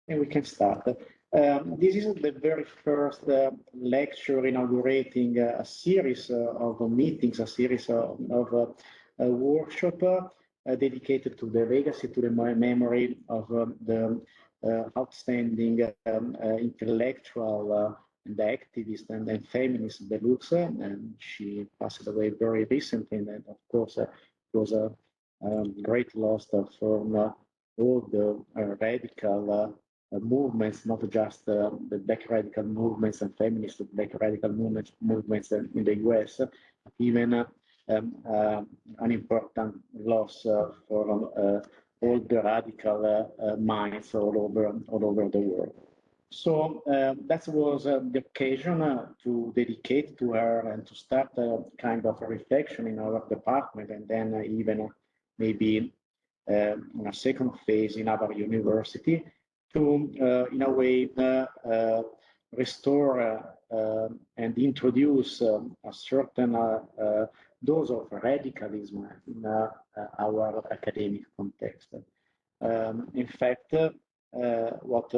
And we can start. This is the very first lecture inaugurating a series of meetings, a series of workshop dedicated to the legacy, to the memory of the outstanding intellectual and activist and feminist Belux, and she passed away very recently, and of course it was a great loss for all the radical movements, not just the black radical movements and feminist black radical movements in the US, but even an important loss for all the radical minds all over the world. So that was the occasion to dedicate to her and to start a kind of a reflection in our department, and then even maybe in a second phase in our university to, in a way, restore and introduce a certain dose of radicalism in our academic context. In fact, what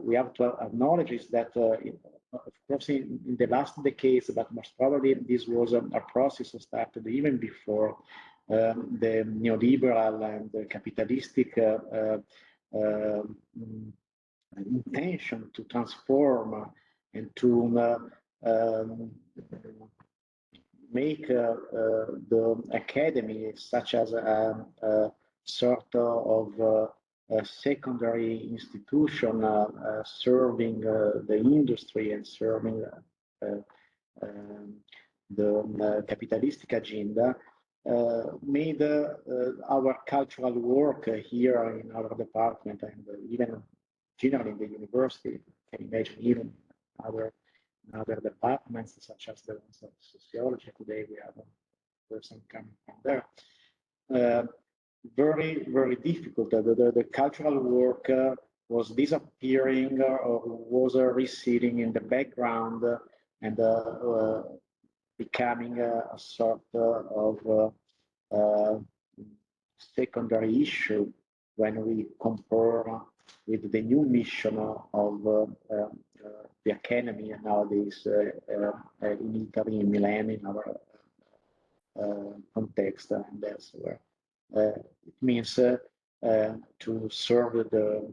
we have to acknowledge is that, of course, in the last decades, but most probably this was a process that started even before the neoliberal and the capitalistic intention to transform and to make the academy such as a sort of a secondary institution serving the industry and serving the capitalistic agenda, made our cultural work here in our department and even generally in the university. You can imagine even other departments such as the ones of sociology. Today we have a person coming from there. Very, very difficult. The cultural work was disappearing or was receding in the background and becoming a sort of secondary issue when we compare with the new mission of the academy nowadays in Italy, in Milan, in our context and elsewhere. It means to serve the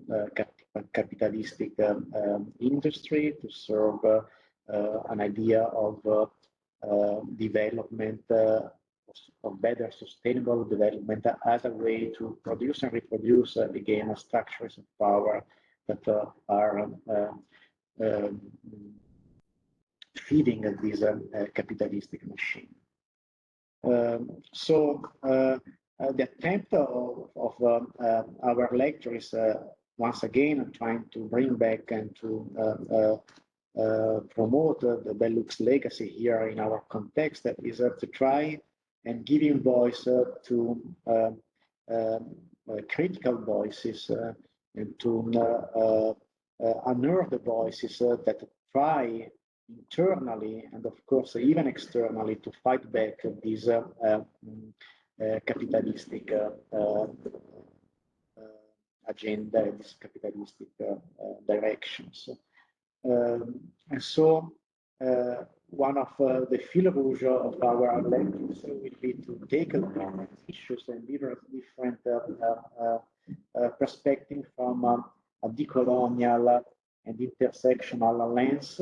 capitalistic industry, to serve an idea of development, of better sustainable development as a way to produce and reproduce again structures of power that are feeding this capitalistic machine. So the attempt of our lecture is once again trying to bring back and to promote the Belux legacy here in our context, that is to try and giving voice to critical voices and to unearth the voices that try internally and of course even externally to fight back these capitalistic agenda, these capitalistic directions. And so one of the fil rouge of our lectures will be to take on issues and different perspectives from a decolonial and intersectional lens.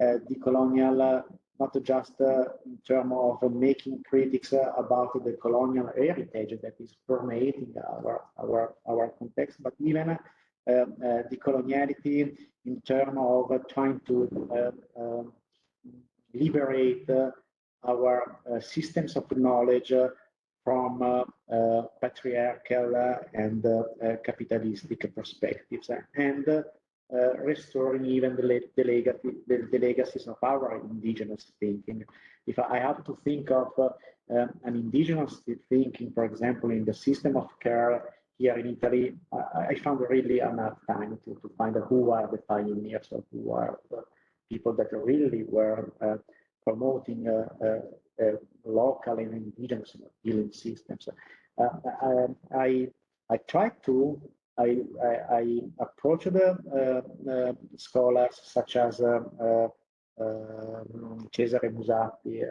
Decolonial, not just in terms of making critics about the colonial heritage that is permeating our context, but even decoloniality in terms of trying to liberate our systems of knowledge from patriarchal and capitalistic perspectives, and restoring even the legacies of our indigenous thinking. If I have to think of an indigenous thinking, for example, in the system of care here in Italy, I found really enough time to find who are the pioneers or who are the people that really were promoting local and indigenous healing systems. I tried to I approached scholars such as Cesare Musatti,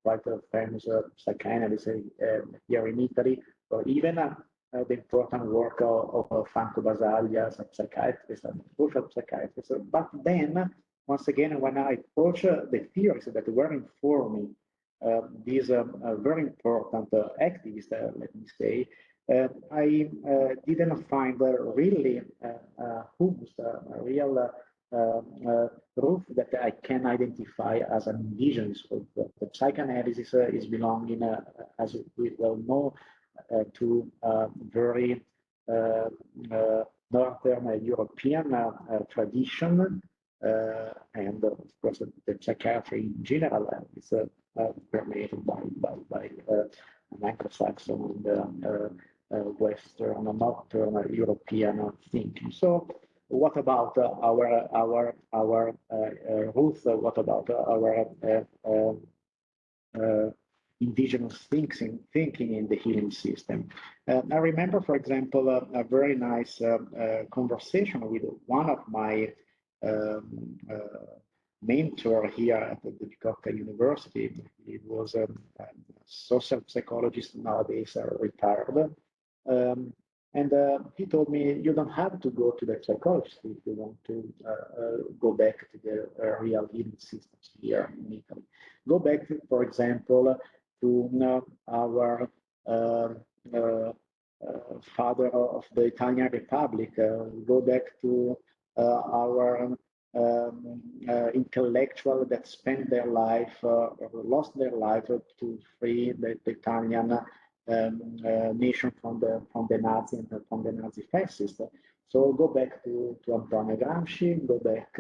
quite a famous psychoanalyst here in Italy, or even the important work of Franco Basaglia, a psychiatrist and social psychiatrist. But then, once again, when I approach the theories that were informing these very important activists, let me say, I didn't find really who's a real proof that I can identify as an indigenous group. The psychoanalysis is belonging, as we well know, to very Northern European tradition, and of course the psychiatry in general is permeated by Anglo-Saxon and Western, Northern European thinking. So, what about our roots? What about our indigenous thinking in the healing system? I remember, for example, a very nice conversation with one of my mentor here at the Bicocca University. He was a social psychologist, nowadays retired. And he told me, you don't have to go to the psychologist if you want to go back to the real healing systems here in Italy. Go back, for example, to our father of the Italian Republic. Go back to our intellectual that spent their life or lost their life to free the Italian nation from the Nazi and from the Nazi fascists. So go back to Antonio Gramsci, go back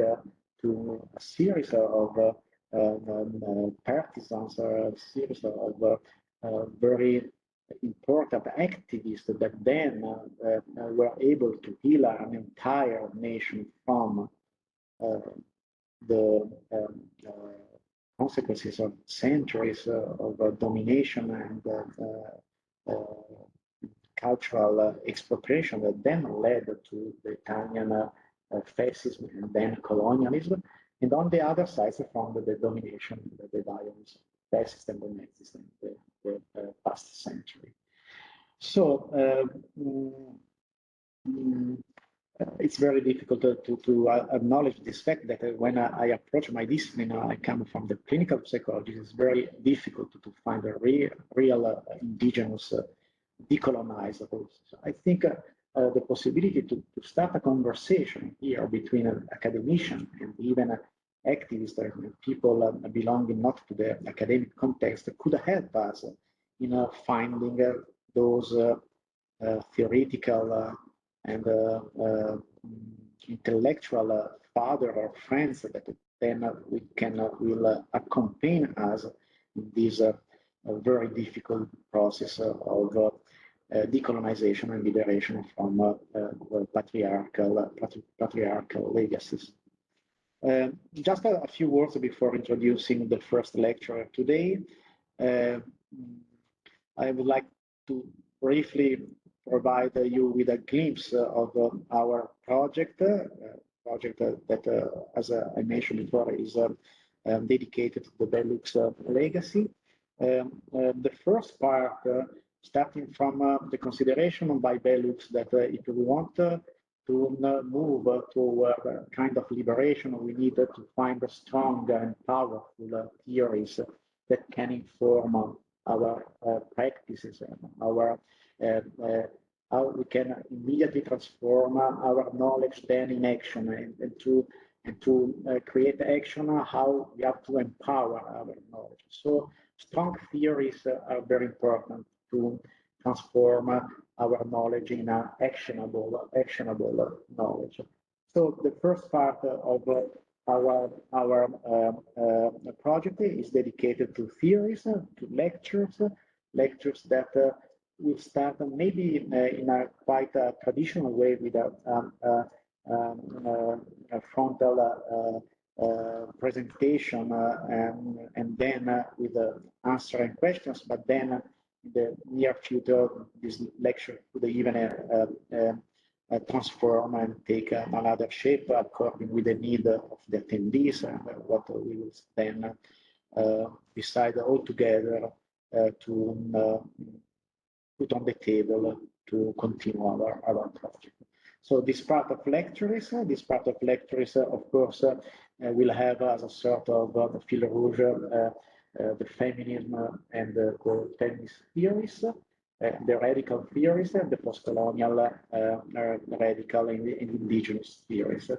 to a series of partisans, a series of very important activists that then were able to heal an entire nation from the consequences of centuries of domination and cultural expropriation that then led to the Italian fascism and then colonialism, and on the other side from the domination, the violence, fascist and the Nazis in the past century. So it's very difficult to acknowledge this fact that when I approach my discipline, I come from the clinical psychology, it's very difficult to find a real indigenous decolonized. So I think the possibility to start a conversation here between an academician and even activists and people belonging not to the academic context could help us in finding those theoretical and intellectual father or friends that then will accompany us in this very difficult process of decolonization and liberation from patriarchal legacies. Just a few words before introducing the first lecture today. I would like to briefly provide you with a glimpse of our project, that, as I mentioned before, is dedicated to the Belux legacy. The first part, starting from the consideration by Belux that if we want to move toward a kind of liberation, we need to find strong and powerful theories that can inform our practices and our how we can immediately transform our knowledge then in action, and to create action, how we have to empower our knowledge. So strong theories are very important to transform our knowledge in actionable knowledge. So the first part of our project is dedicated to theories, to lectures that will start maybe in a quite traditional way with a frontal presentation and then with answering questions, but then in the near future, this lecture could even transform and take another shape according with the need of the attendees and what we will then decide all together to put on the table to continue our project. So this part of lectures, of course, will have as a sort of fil rouge the feminism and the feminist theories, the radical theories, and the post-colonial radical and indigenous theories.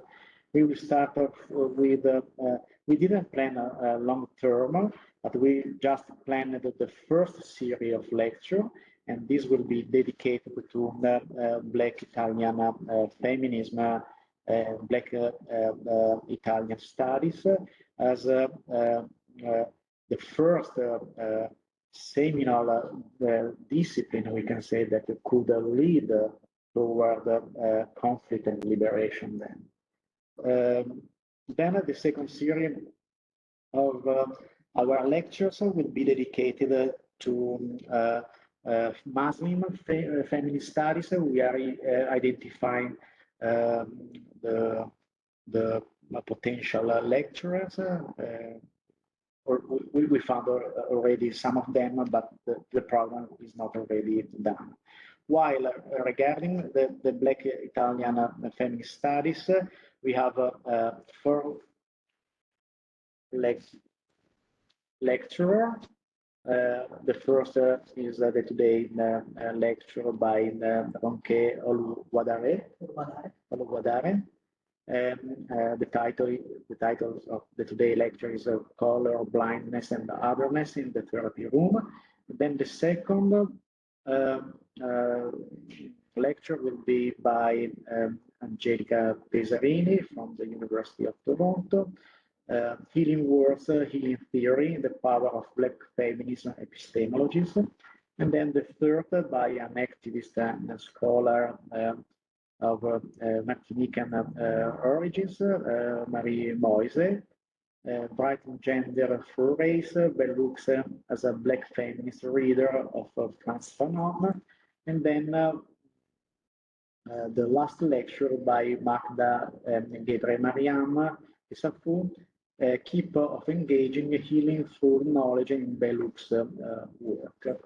We will start off with, we didn't plan a long term, but we just planned the first series of lecture, and this will be dedicated to Black Italian feminism, Black Italian studies, as the first seminal discipline, we can say, that could lead toward conflict and liberation then. Then the second series of our lectures will be dedicated to Muslim feminist studies. We are identifying the potential lecturers, or we found already some of them, but the program is not already done. While regarding the Black Italian feminist studies, we have 4 lecturers. The first is the today lecture by Ronke Oluwadare. The title of the today lecture is Colourblindness and Otherness in the Therapy Room. Then the second lecture will be by Angelica Pesarini from the University of Toronto. Healing Words, Healing Theory, the Power of Black Feminism Epistemologies. And then the third by an activist and scholar of Martinican origins, Marie Moise, Brighton Gender Full Race, Bellux as a Black feminist reader of Frantz Fanon. And then the last lecture by Magda Gebre Mariam Isafu, Keep of Engaging Healing Through Knowledge in Bellux work.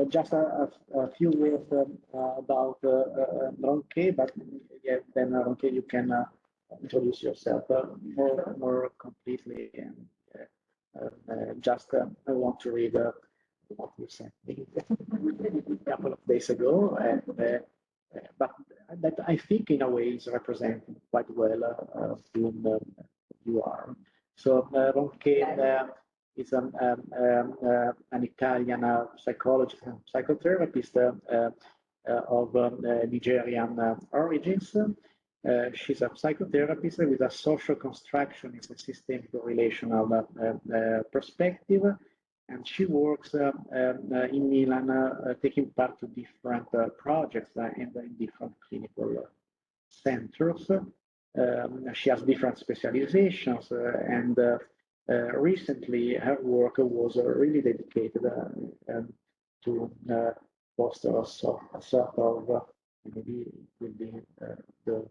Just a few words about Ronke, but yeah, then Ronke, you can introduce yourself more completely. And just I want to read what you sent me a couple of days ago, but that I think in a way is representing quite well whom you are. So Ronke is an Italian psychologist and psychotherapist of Nigerian origins. She's a psychotherapist with a social constructionist and systemic relational perspective, and she works in Milan, taking part to different projects and in different clinical centers. She has different specializations, and recently her work was really dedicated to foster a sort of, maybe it will be the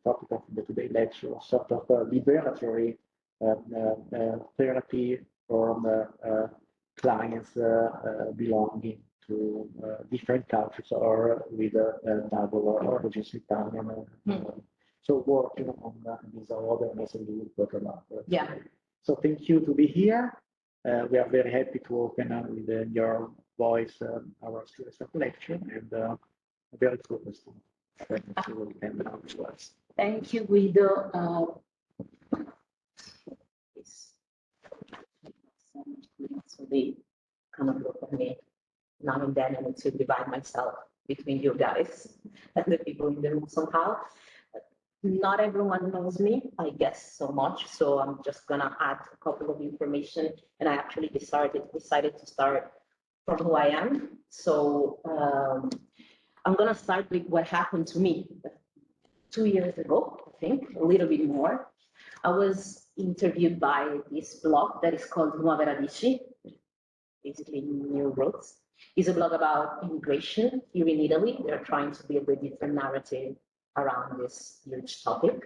topic of the today lecture, a sort of liberatory therapy for clients belonging to different cultures or with double origins, Italian. So working on this otherness, we will talk about. Yeah. So thank you to be here. We are very happy to open with your voice our series of lecture, and very focused on Thank you, Guido. So they kind of look at me now and then, and to divide myself between you guys and the people in the room somehow. Not everyone knows me, I guess, so much. So I'm just gonna add a couple of information, and I actually decided to start from who I am. So I'm gonna start with what happened to me 2 years ago, I think, a little bit more. I was interviewed by this blog that is called Nuove Radici, basically New Roots. It's a blog about immigration here in Italy. They're trying to build a different narrative around this huge topic.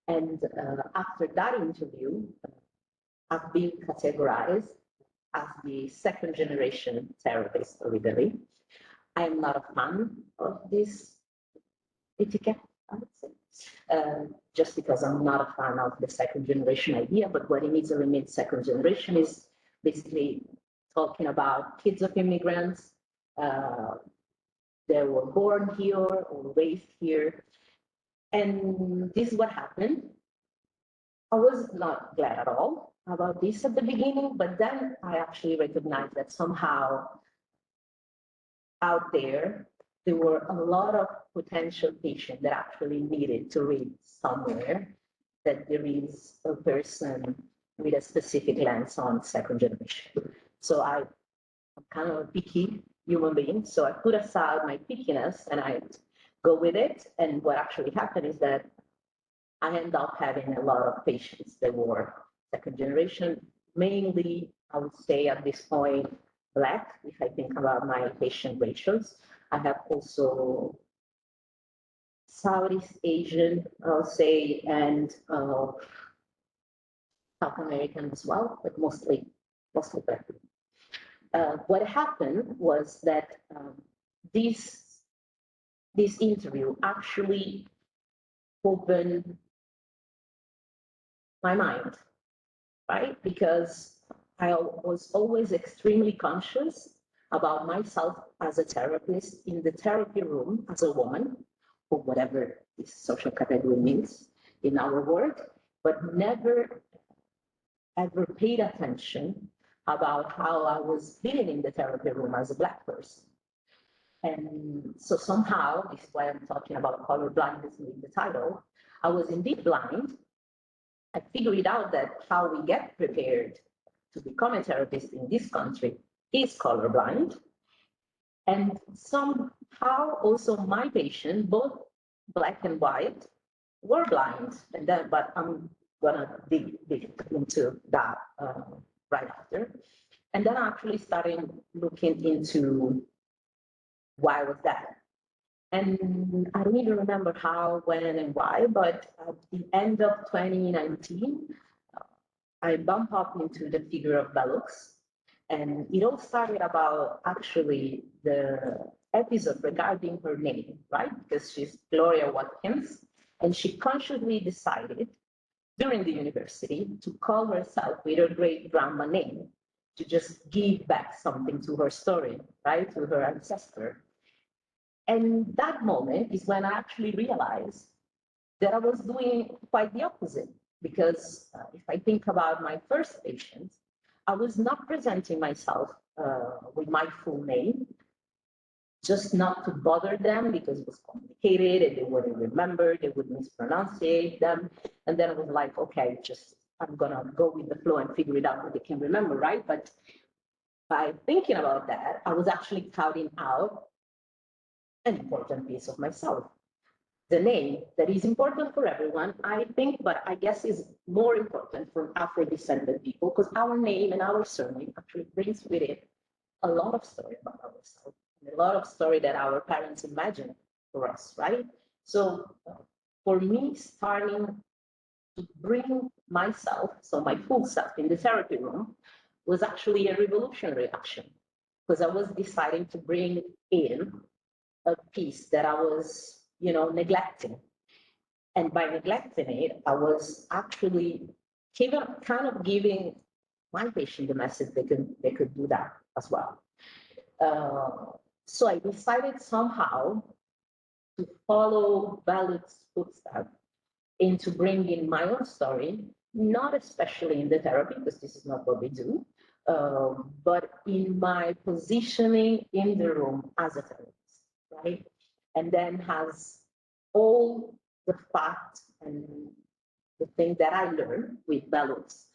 And after that interview, I've been categorized as the second generation therapist of Italy. I am not a fan of this etiquette, I would say, just because I'm not a fan of the second generation idea. But what in Italy means second generation is basically talking about kids of immigrants. They were born here or raised here. And this is what happened. I was not glad at all about this at the beginning, but then I actually recognized that somehow out there were a lot of potential patients that actually needed to read somewhere that there is a person with a specific lens on second generation. So I'm kind of a picky human being. So I put aside my pickiness and I go with it. And what actually happened is that I end up having a lot of patients that were second generation, mainly, I would say at this point, Black, if I think about my patient ratios. I have also Southeast Asian, I'll say, and South American as well, but mostly Black. What happened was that this interview actually opened my mind, right? Because I was always extremely conscious about myself as a therapist in the therapy room as a woman, or whatever this social category means in our world, but never ever paid attention about how I was being in the therapy room as a Black person. And so somehow, this is why I'm talking about colorblindness in the title, I was indeed blind. I figured out that how we get prepared to become a therapist in this country is colorblind. And somehow also my patients, both Black and white, were blind. And then, but I'm gonna dig into that right after. And then I actually started looking into why was that. And I don't even remember how, when, and why, but at the end of 2019, I bumped up into the figure of Bellux. And it all started about actually the episode regarding her name, right? Because she's Gloria Watkins, and she consciously decided during the university to call herself with her great grandma name to just give back something to her story, right? To her ancestor. And that moment is when I actually realized that I was doing quite the opposite. Because if I think about my first patients, I was not presenting myself with my full name, just not to bother them because it was complicated and they wouldn't remember, they would mispronounce them. And then I was like, okay, I'm gonna go with the flow and figure it out what they can remember, right? But by thinking about that, I was actually cutting out an important piece of myself. The name that is important for everyone, I think, but I guess is more important for Afro-descended people because our name and our surname actually brings with it a lot of story about ourselves, a lot of story that our parents imagined for us, right? So for me, starting to bring myself, so my full self in the therapy room was actually a revolutionary action because I was deciding to bring in a piece that I was, neglecting. And by neglecting it, I was actually kind of giving my patient the message they could do that as well. So I decided somehow to follow Balut's footsteps into bringing my own story, not especially in the therapy, because this is not what we do, but in my positioning in the room as a therapist, right? And then has all the facts and the thing that I learned with Balut's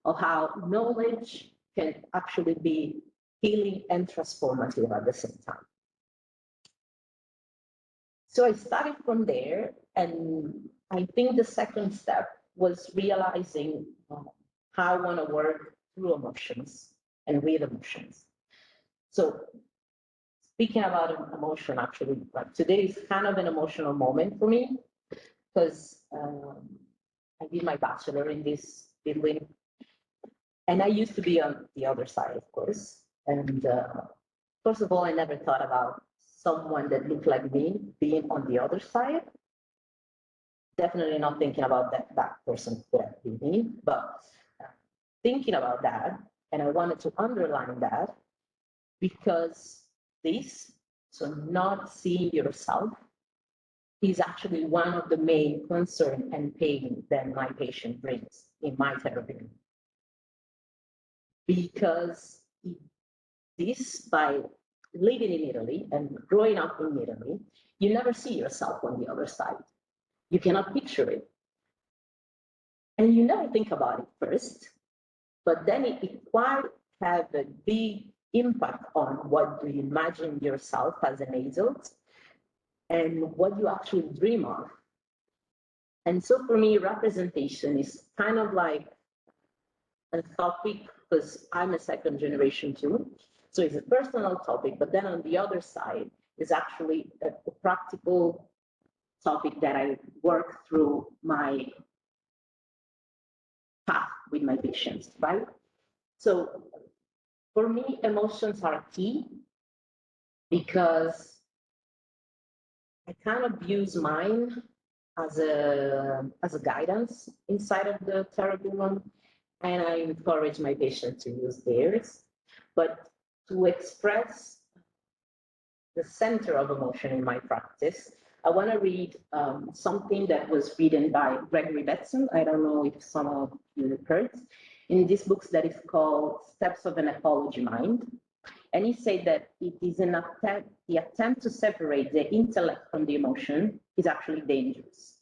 of how knowledge can actually be healing and transformative at the same time. So I started from there, and I think the second step was realizing how I want to work through emotions and with emotions. So speaking about emotion, actually, like today is kind of an emotional moment for me because I did my bachelor in this building, and I used to be on the other side, of course. And first of all, I never thought about someone that looked like me being on the other side. Definitely not thinking about that person could have been me, but thinking about that, and I wanted to underline that because this, so not seeing yourself, is actually one of the main concern and pain that my patient brings in my therapy. Because this, by living in Italy and growing up in Italy, you never see yourself on the other side. You cannot picture it. And you never think about it first, but then it quite have a big impact on what you imagine yourself as an adult and what you actually dream of. And so for me, representation is kind of like a topic because I'm a second generation too. So it's a personal topic, but then on the other side is actually a practical topic that I work through my path with my patients, right? So for me, emotions are key because I kind of use mine as a guidance inside of the therapy room, and I encourage my patients to use theirs. But to express the center of emotion in my practice, I want to read something that was written by Gregory Betson. I don't know if some of you have heard. In this book that is called Steps of an Ecology Mind. And he said that it is the attempt to separate the intellect from the emotion is actually dangerous.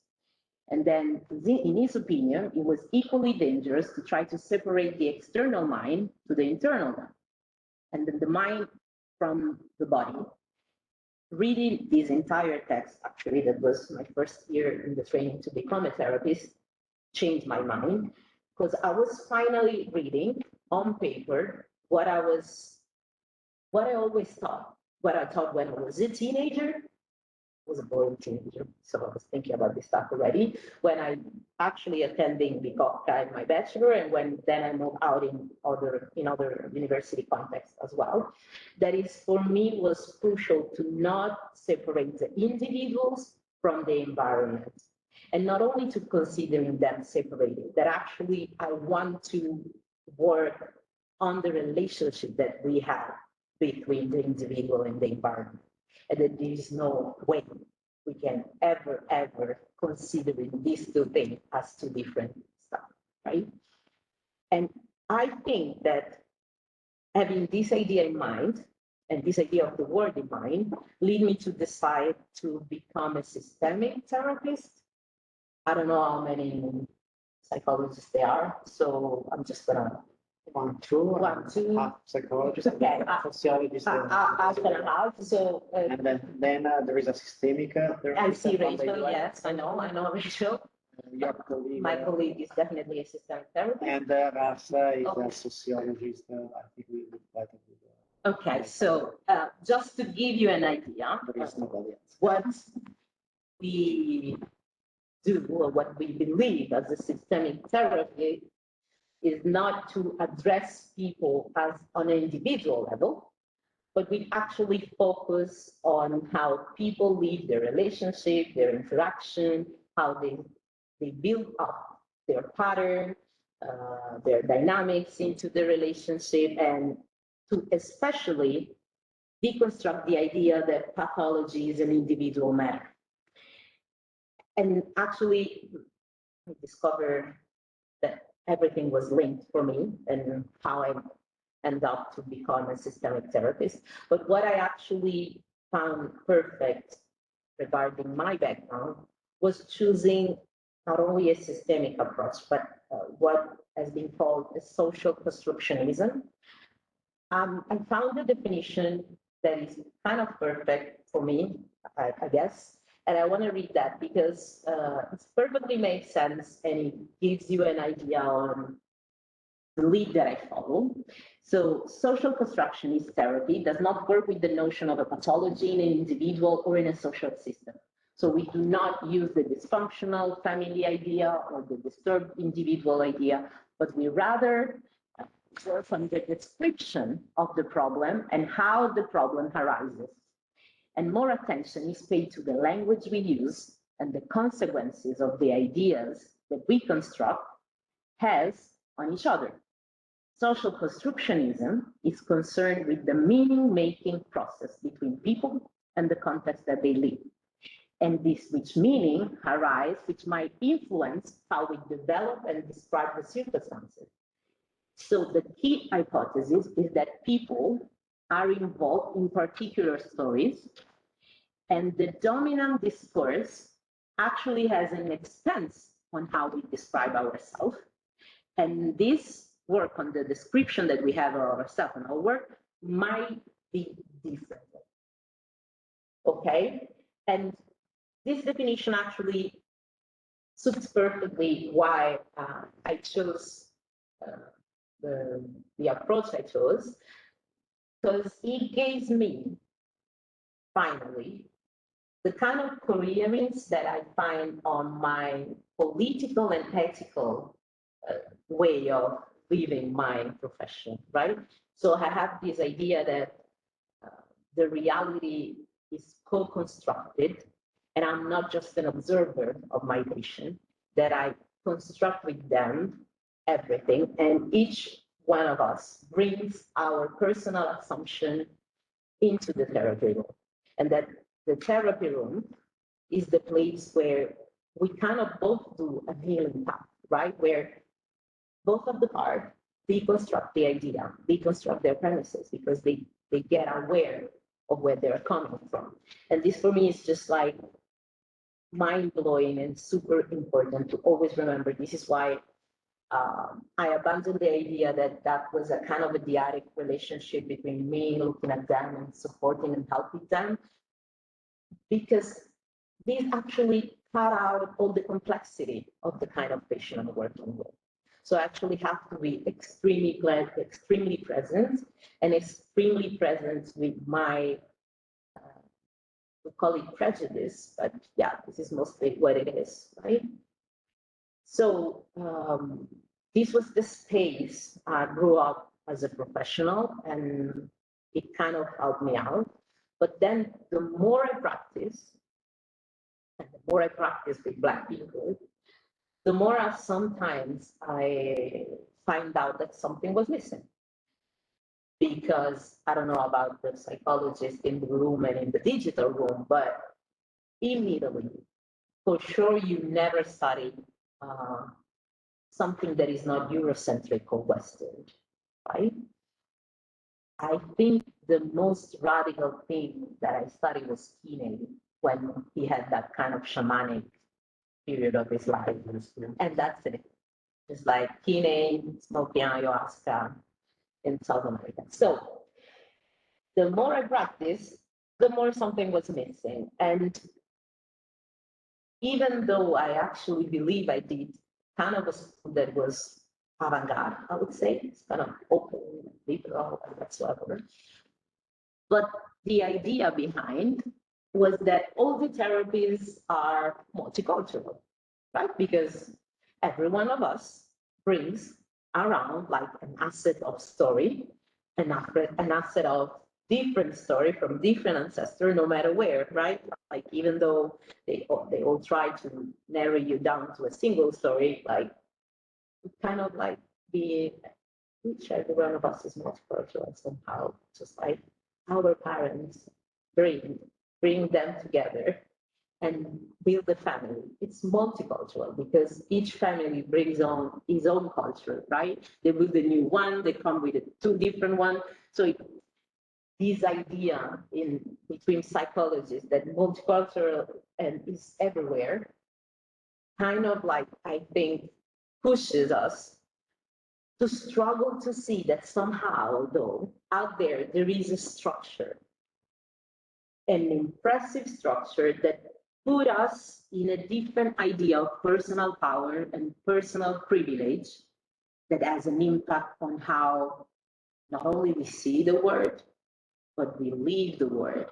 And then, in his opinion, it was equally dangerous to try to separate the external mind to the internal one, and then the mind from the body. Reading this entire text, actually, that was my first year in the training to become a therapist, changed my mind because I was finally reading on paper what I always thought, what I thought when I was a teenager. I was a boring teenager, so I was thinking about this stuff already. When I actually attending the in my bachelor, and when then I moved out in other university contexts as well. That is, for me, was crucial to not separate the individuals from the environment, and not only to considering them separated. That actually I want to work on the relationship that we have between the individual and the environment, and that there is no way we can ever consider these two things as two different stuff, right? And I think that having this idea in mind and this idea of the word in mind lead me to decide to become a systemic therapist. I don't know how many psychologists there are, so I'm just gonna One, two, half psychologist, okay, sociologist, half and a half. So and then there is a systemic I therapist. see Rachel. Yes, I know Rachel. Your colleague, My colleague is definitely a systemic therapist. and Rafa is a sociologist. I think we look better with. Okay, so just to give you an idea, There is nobody else. what we do or what we believe as a systemic therapy is not to address people as on an individual level, but we actually focus on how people live their relationship, their interaction, how they build up their pattern, their dynamics into the relationship, and to especially deconstruct the idea that pathology is an individual matter. And actually, I discovered that everything was linked for me and how I ended up to become a systemic therapist. But what I actually found perfect regarding my background was choosing not only a systemic approach, but what has been called a social constructionism. I found a definition that is kind of perfect for me, I guess. And I want to read that because it perfectly makes sense and it gives you an idea on the lead that I follow. So social constructionist therapy does not work with the notion of a pathology in an individual or in a social system. So we do not use the dysfunctional family idea or the disturbed individual idea, but we rather work on the description of the problem and how the problem arises. And more attention is paid to the language we use and the consequences of the ideas that we construct has on each other. Social constructionism is concerned with the meaning-making process between people and the context that they live. And this which meaning arise, which might influence how we develop and describe the circumstances. So the key hypothesis is that people are involved in particular stories, and the dominant discourse actually has an expense on how we describe ourselves. And this work on the description that we have of ourselves and our work might be different. Okay? And this definition actually suits perfectly why I chose the approach I chose, because it gives me, finally, the kind of coherence that I find on my political and ethical way of living my profession, right? So I have this idea that the reality is co-constructed, and I'm not just an observer of my patient, that I construct with them everything, and each one of us brings our personal assumption into the therapy room, and that the therapy room is the place where we kind of both do a healing path, right? Where both of the parts deconstruct the idea, deconstruct their premises, because they get aware of where they're coming from. And this for me is just like mind-blowing and super important to always remember. This is why I abandoned the idea that that was a kind of a dyadic relationship between me looking at them and supporting and helping them, because these actually cut out all the complexity of the kind of patient I'm working with. So I actually have to be extremely present, and extremely present with my, we call it prejudice, but yeah, this is mostly what it is, right? So this was the space I grew up as a professional, and it kind of helped me out. But then the more I practice, and the more I practice with Black people, the more sometimes I find out that something was missing. Because I don't know about the psychologist in the room and in the digital room, but immediately, for sure, you never study something that is not Eurocentric or Western, right? I think the most radical thing that I studied was Kine, when he had that kind of shamanic period of his life. And that's it. It's like Kine, smoking ayahuasca in South America. So the more I practiced, the more something was missing. And even though I actually believe I did kind of a school that was avant-garde, I would say, it's kind of open, liberal, and whatsoever. But the idea behind was that all the therapies are multicultural, right? Because every one of us brings around like an asset of story, an asset of different story from different ancestors, no matter where, right? Like even though they all try to narrow you down to a single story, like kind of like each every one of us is multicultural somehow, just like our parents bring them together and build a family. It's multicultural because each family brings on his own culture, right? They build a new one, they come with two different ones. So this idea between psychologists that multicultural and is everywhere, kind of like, I think, pushes us to struggle to see that somehow, though, out there is a structure, an impressive structure that put us in a different idea of personal power and personal privilege that has an impact on how not only we see the world, but we live the word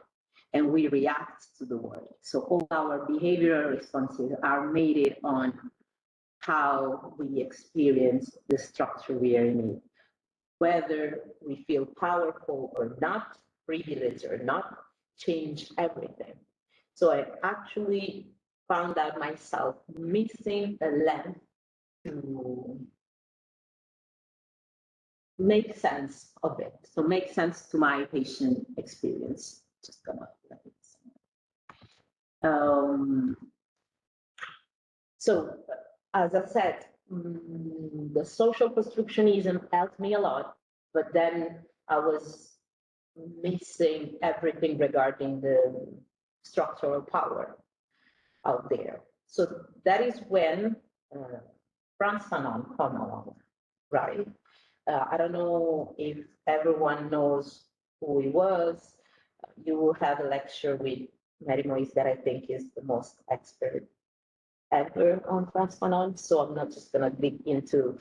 and we react to the word. So all our behavioral responses are made on how we experience the structure we are in, whether we feel powerful or not, privileged or not, change everything. So I actually found out myself missing a lens to make sense of it. So make sense to my patient experience. Just gonna let it. So as I said, the social constructionism helped me a lot, but then I was missing everything regarding the structural power out there. So that is when Frantz Fanon come along, right? I don't know if everyone knows who he was. You will have a lecture with Mary Moise that I think is the most expert ever on Frantz Fanon. So I'm not just going to dig into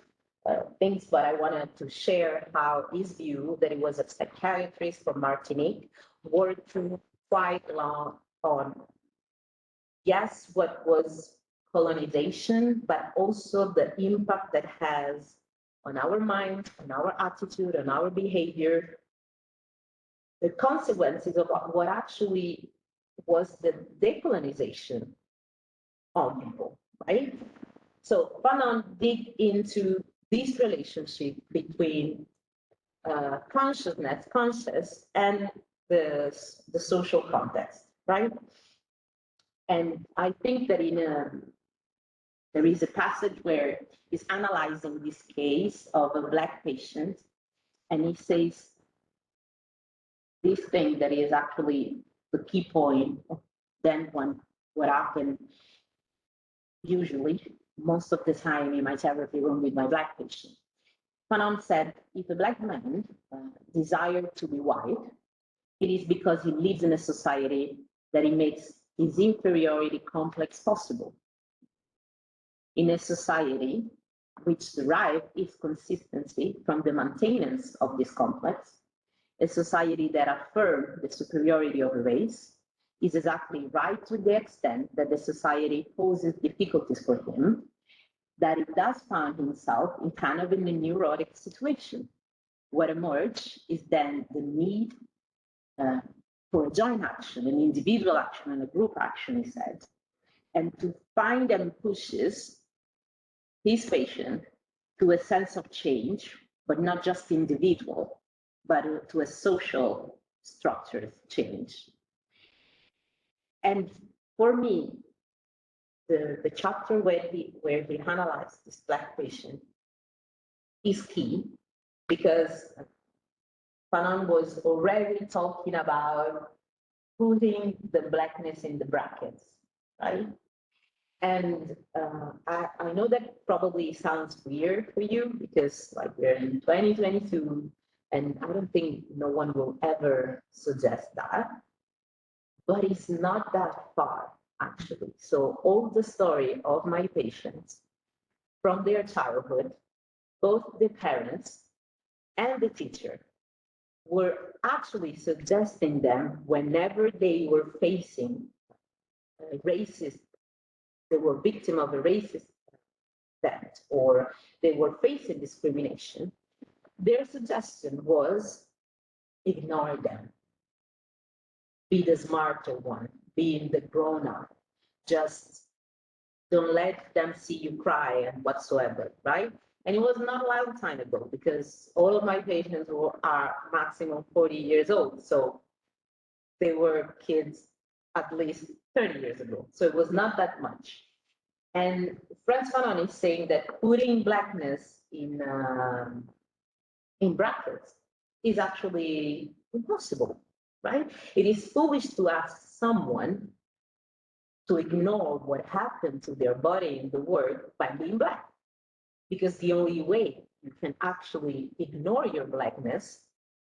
things, but I wanted to share how his view that he was a psychiatrist from Martinique worked through quite long on, yes, what was colonization, but also the impact that has on our mind, on our attitude, on our behavior, the consequences of what actually was the decolonization of people, right? So Fanon dig into this relationship between conscious, and the social context, right? And I think that there is a passage where he's analyzing this case of a Black patient, and he says this thing that is actually the key point. Then what happened usually, most of the time in my therapy room with my Black patient. Fanon said, if a Black man desired to be white, it is because he lives in a society that it makes his inferiority complex possible. In a society which derives its consistency from the maintenance of this complex, a society that affirms the superiority of a race is exactly right to the extent that the society poses difficulties for him, that it does find himself in kind of in a neurotic situation. What emerges is then the need for a joint action, an individual action and a group action, he said, and to find and pushes his patient to a sense of change, but not just individual, but to a social structure change. And for me, the chapter where he analyzed this Black patient is key, because Fanon was already talking about putting the Blackness in the brackets, right? And I know that probably sounds weird for you, because like we're in 2022, and I don't think no one will ever suggest that, but it's not that far actually. So all the story of my patients from their childhood, both the parents and the teacher were actually suggesting them whenever they were facing racist, they were victim of a racist event, or they were facing discrimination, their suggestion was ignore them, be the smarter one, being the grown-up, just don't let them see you cry and whatsoever, right? And it was not a long time ago, because all of my patients are maximum 40 years old. So they were kids at least 30 years ago. So it was not that much. And Frantz Fanon is saying that putting Blackness in brackets is actually impossible, right? It is foolish to ask someone to ignore what happened to their body in the world by being Black, because the only way you can actually ignore your Blackness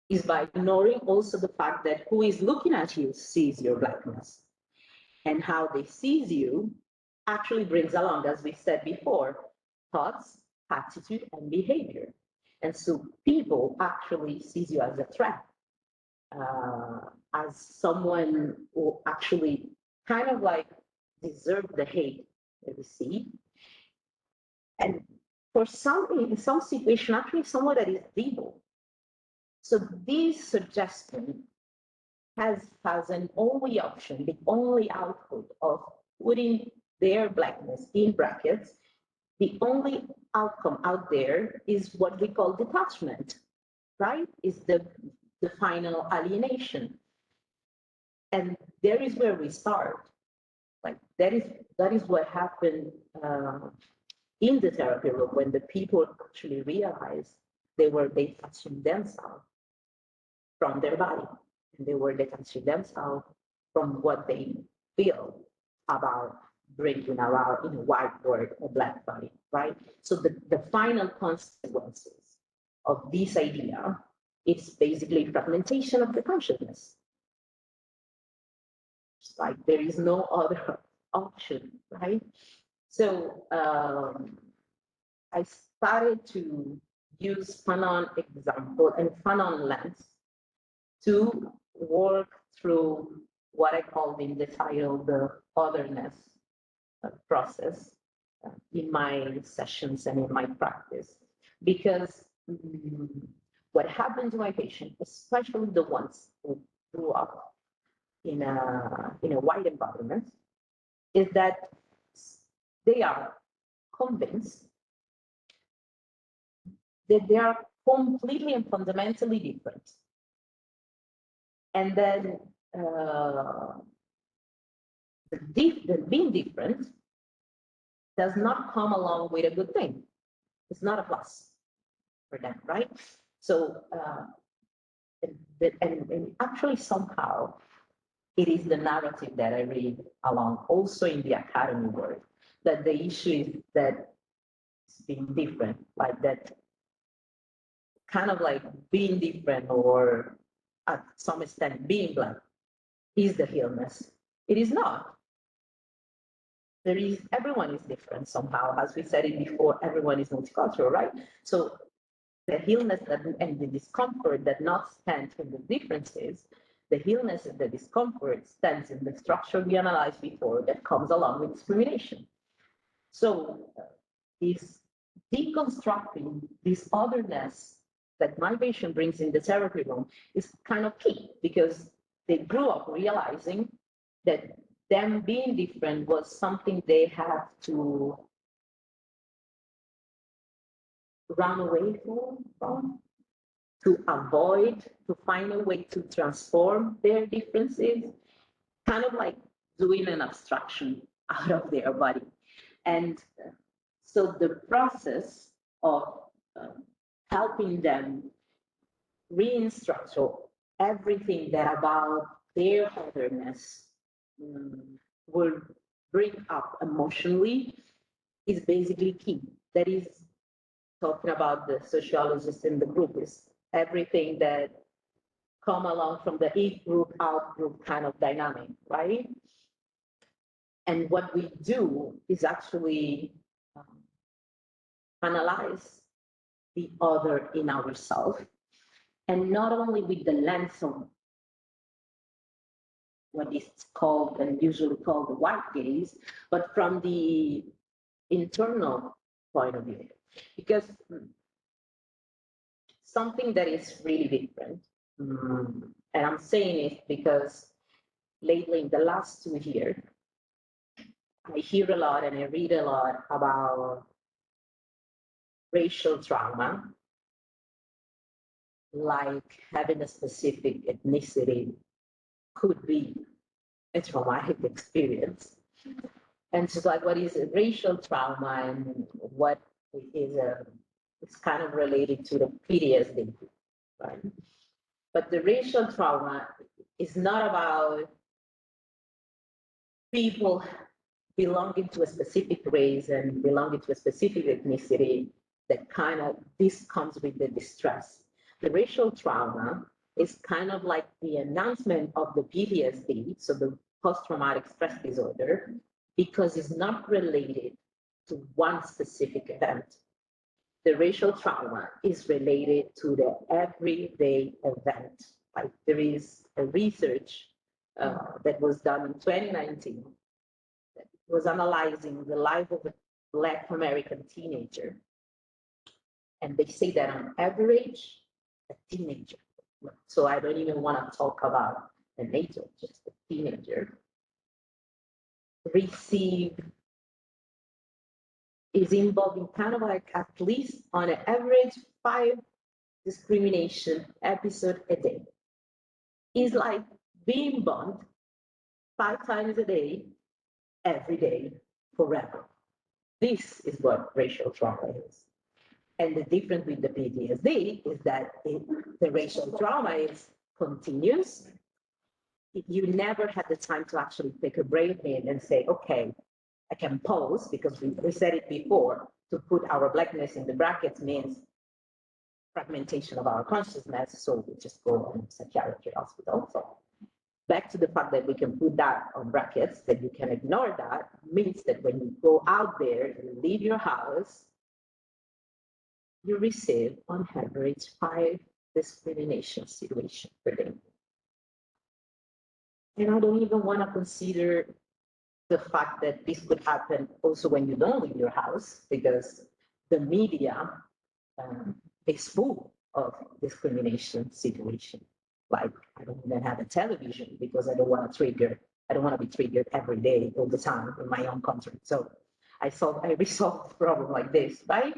is by ignoring also the fact that who is looking at you sees your Blackness, and how they sees you actually brings along, as we said before, thoughts, attitude and behavior. And so people actually sees you as a threat, as someone who actually kind of like deserve the hate that we see. And for some, in some situation, actually someone that is evil. So this suggestion has an only option, the only output of putting their blackness in brackets. The only outcome out there is what we call detachment, right? Is the final alienation. And there is where we start. Like that is what happened in the therapy room when the people actually realized they were detaching themselves from their body, and they were detaching themselves from what they feel about bringing around in a white word a black body, right? So the final consequences of this idea is basically fragmentation of the consciousness. It's like there is no other option, right? So I started to use Fanon example and Fanon lens to work through what I called in the title the otherness process in my sessions and in my practice. Because what happened to my patients, especially the ones who grew up in a white environment, is that they are convinced that they are completely and fundamentally different. And then being different does not come along with a good thing. It's not a plus for them, right? So, and actually somehow it is the narrative that I read along also in the academy world, that the issue is that it's being different, like that kind of like being different or at some extent being black is the illness. It is not. Everyone is different somehow. As we said it before, everyone is multicultural, right? So the illness and the discomfort that not stems from the differences, the illness and the discomfort stems in the structure we analyzed before that comes along with discrimination. So this deconstructing this otherness that my patient brings in the therapy room is kind of key, because they grew up realizing that them being different was something they have to run away from, to avoid, to find a way to transform their differences, kind of like doing an abstraction out of their body. And so the process of helping them restructure everything that about their otherness will bring up emotionally is basically key. That is talking about the sociologists in the group, is everything that come along from the in group, out group kind of dynamic, right? And what we do is actually analyze the other in ourselves, and not only with the lens of what is called and usually called the white gaze, but from the internal point of view. Because something that is really different, and I'm saying it because lately in the last 2 years, I hear a lot and I read a lot about racial trauma, like having a specific ethnicity could be a traumatic experience. And so like, what is a racial trauma and what is it's kind of related to the PTSD, right? But the racial trauma is not about people belonging to a specific race and belonging to a specific ethnicity. That kind of, this comes with the distress. The racial trauma is kind of like the announcement of the PTSD, so the post-traumatic stress disorder, because it's not related to one specific event. the racial trauma is related to the everyday event. Like there is a research that was done in 2019 that was analyzing the life of a Black American teenager. And they say that on average, a teenager, so I don't even want to talk about an adult, just a teenager, is involved in kind of like at least on an average 5 discrimination episode a day. It's like being bumped 5 times a day, every day, forever. This is what racial trauma is. And the difference with the PTSD is that the racial trauma is continuous. You never had the time to actually take a break in and say, okay, I can pause, because we said it before, to put our Blackness in the brackets means fragmentation of our consciousness, so we just go on psychiatry hospital. So back to the fact that we can put that on brackets, that you can ignore that, means that when you go out there, you leave your house, you receive on average 5 discrimination situations per day. And I don't even want to consider the fact that this could happen also when you don't leave your house, because the media is full of discrimination situations. Like, I don't even have a television because I don't want to be triggered every day, all the time in my own country. So I resolved a problem like this, right?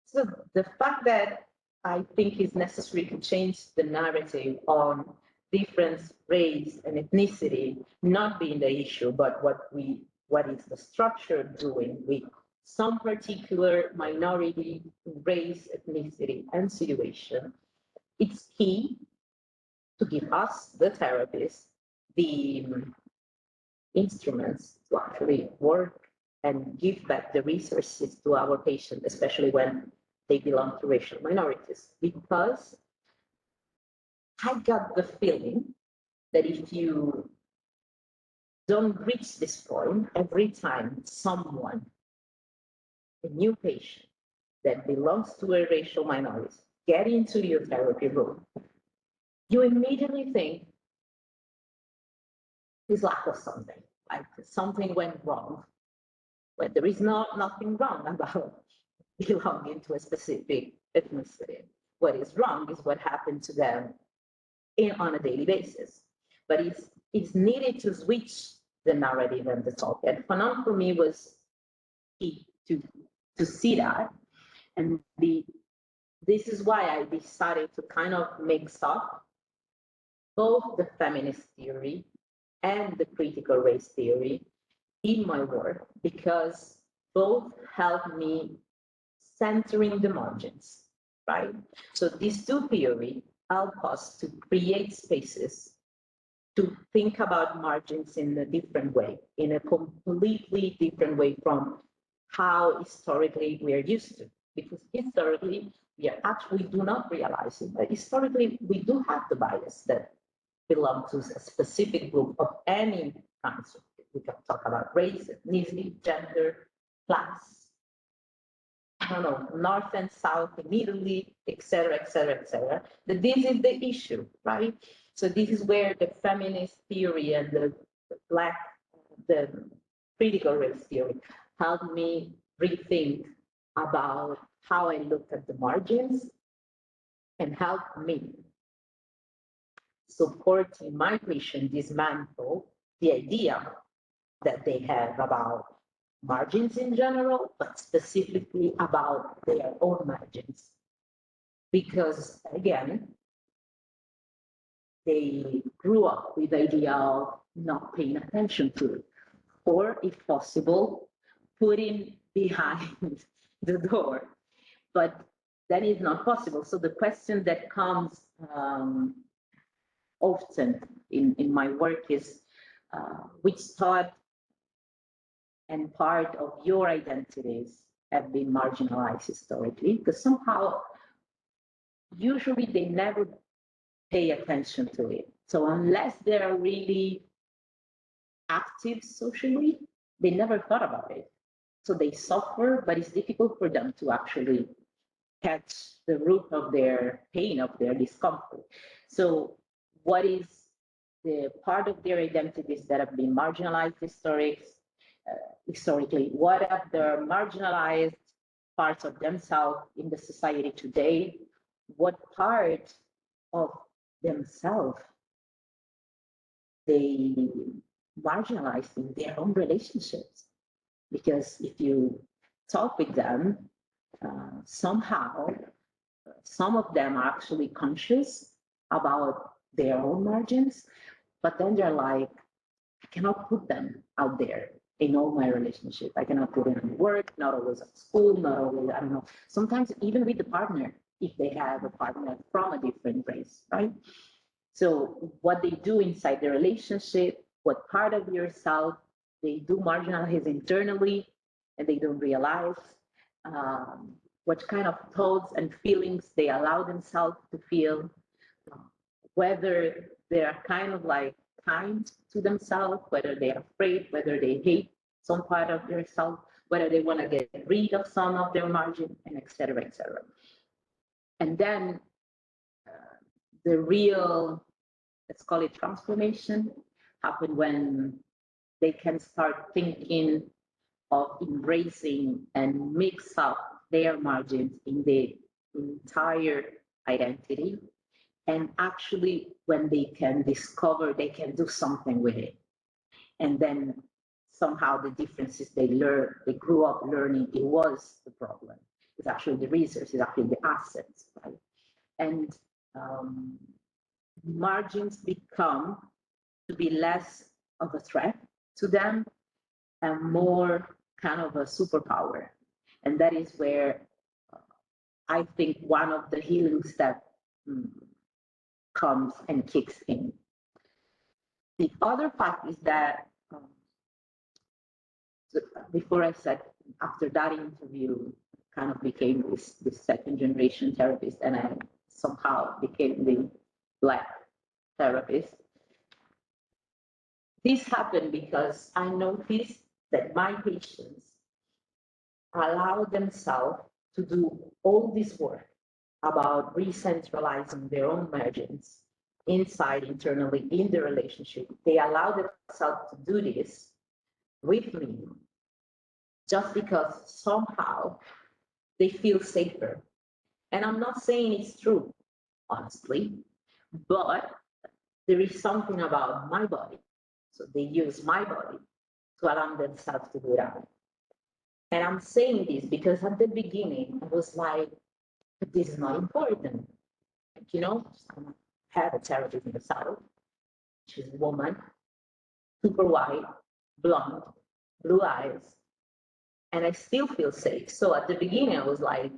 So the fact that I think it's necessary to change the narrative on difference, race, and ethnicity not being the issue, but what is the structure doing with some particular minority, race, ethnicity, and situation. It's key to give us, the therapists, the instruments to actually work and give back the resources to our patients, especially when they belong to racial minorities. Because I got the feeling that if you don't reach this point, every time someone, a new patient that belongs to a racial minority, get into your therapy room, you immediately think there's lack of something, like something went wrong, but there is nothing wrong about belonging to a specific ethnicity. What is wrong is what happened to them on a daily basis. But it's needed to switch the narrative and the talk. And Fanon for me was key to see that. And this is why I decided to kind of mix up both the feminist theory and the critical race theory in my work, because both help me centering the margins, right? So these two theories help us to create spaces to think about margins in a different way, in a completely different way from how historically we are used to. Because historically, we do not realize it, but historically, we do have the bias that belong to a specific group of any kind. So we can talk about race, ethnicity, gender, class, I don't know, North and South immediately, et cetera, et cetera, et cetera. That this is the issue, right? So this is where the feminist theory and the critical race theory helped me rethink about how I looked at the margins and helped me supporting my patient dismantle the idea that they have about margins in general, but specifically about their own margins. Because again, they grew up with the idea of not paying attention to it, or if possible, putting behind the door. But that is not possible. So the question that comes often in my work is, which thought and part of your identities have been marginalized historically? Because somehow, usually they never pay attention to it. So unless they're really active socially, they never thought about it. So they suffer, but it's difficult for them to actually catch the root of their pain, of their discomfort. So what is the part of their identities that have been marginalized historically? What are the marginalized parts of themselves in the society today? What part of themselves they marginalized in their own relationships? Because if you talk with them, somehow some of them are actually conscious about their own margins, but then they're like, I cannot put them out there in all my relationships. I cannot put them in work, not always at school, not always, I don't know, sometimes even with the partner, if they have a partner from a different race, right? So what they do inside the relationship, what part of yourself they do marginalize internally and they don't realize, what kind of thoughts and feelings they allow themselves to feel, whether they're kind of like kind to themselves, whether they're afraid, whether they hate some part of themselves, whether they want to get rid of some of their margin, and et cetera, et cetera. And then the real, let's call it transformation, happen when they can start thinking of embracing and mix up their margins in the entire identity. And actually, when they can discover, they can do something with it. And then somehow the differences they learn, they grew up learning, it was the problem. It's actually the resource, it's actually the assets, right? And margins become to be less of a threat to them and more kind of a superpower. And that is where I think one of the healing steps comes and kicks in. The other fact is that before I said, after that interview, kind of became this second generation therapist, and I somehow became the Black therapist. This happened because I noticed that my patients allow themselves to do all this work about re-centralizing their own margins inside, internally, in the relationship. They allow themselves to do this with me just because somehow they feel safer. And I'm not saying it's true, honestly, but there is something about my body. So they use my body to allow themselves to do that. And I'm saying this because at the beginning, I was like, this is not important. Like, you know, I had a therapist in the South. She's a woman, super white, blonde, blue eyes, and I still feel safe. So at the beginning, I was like,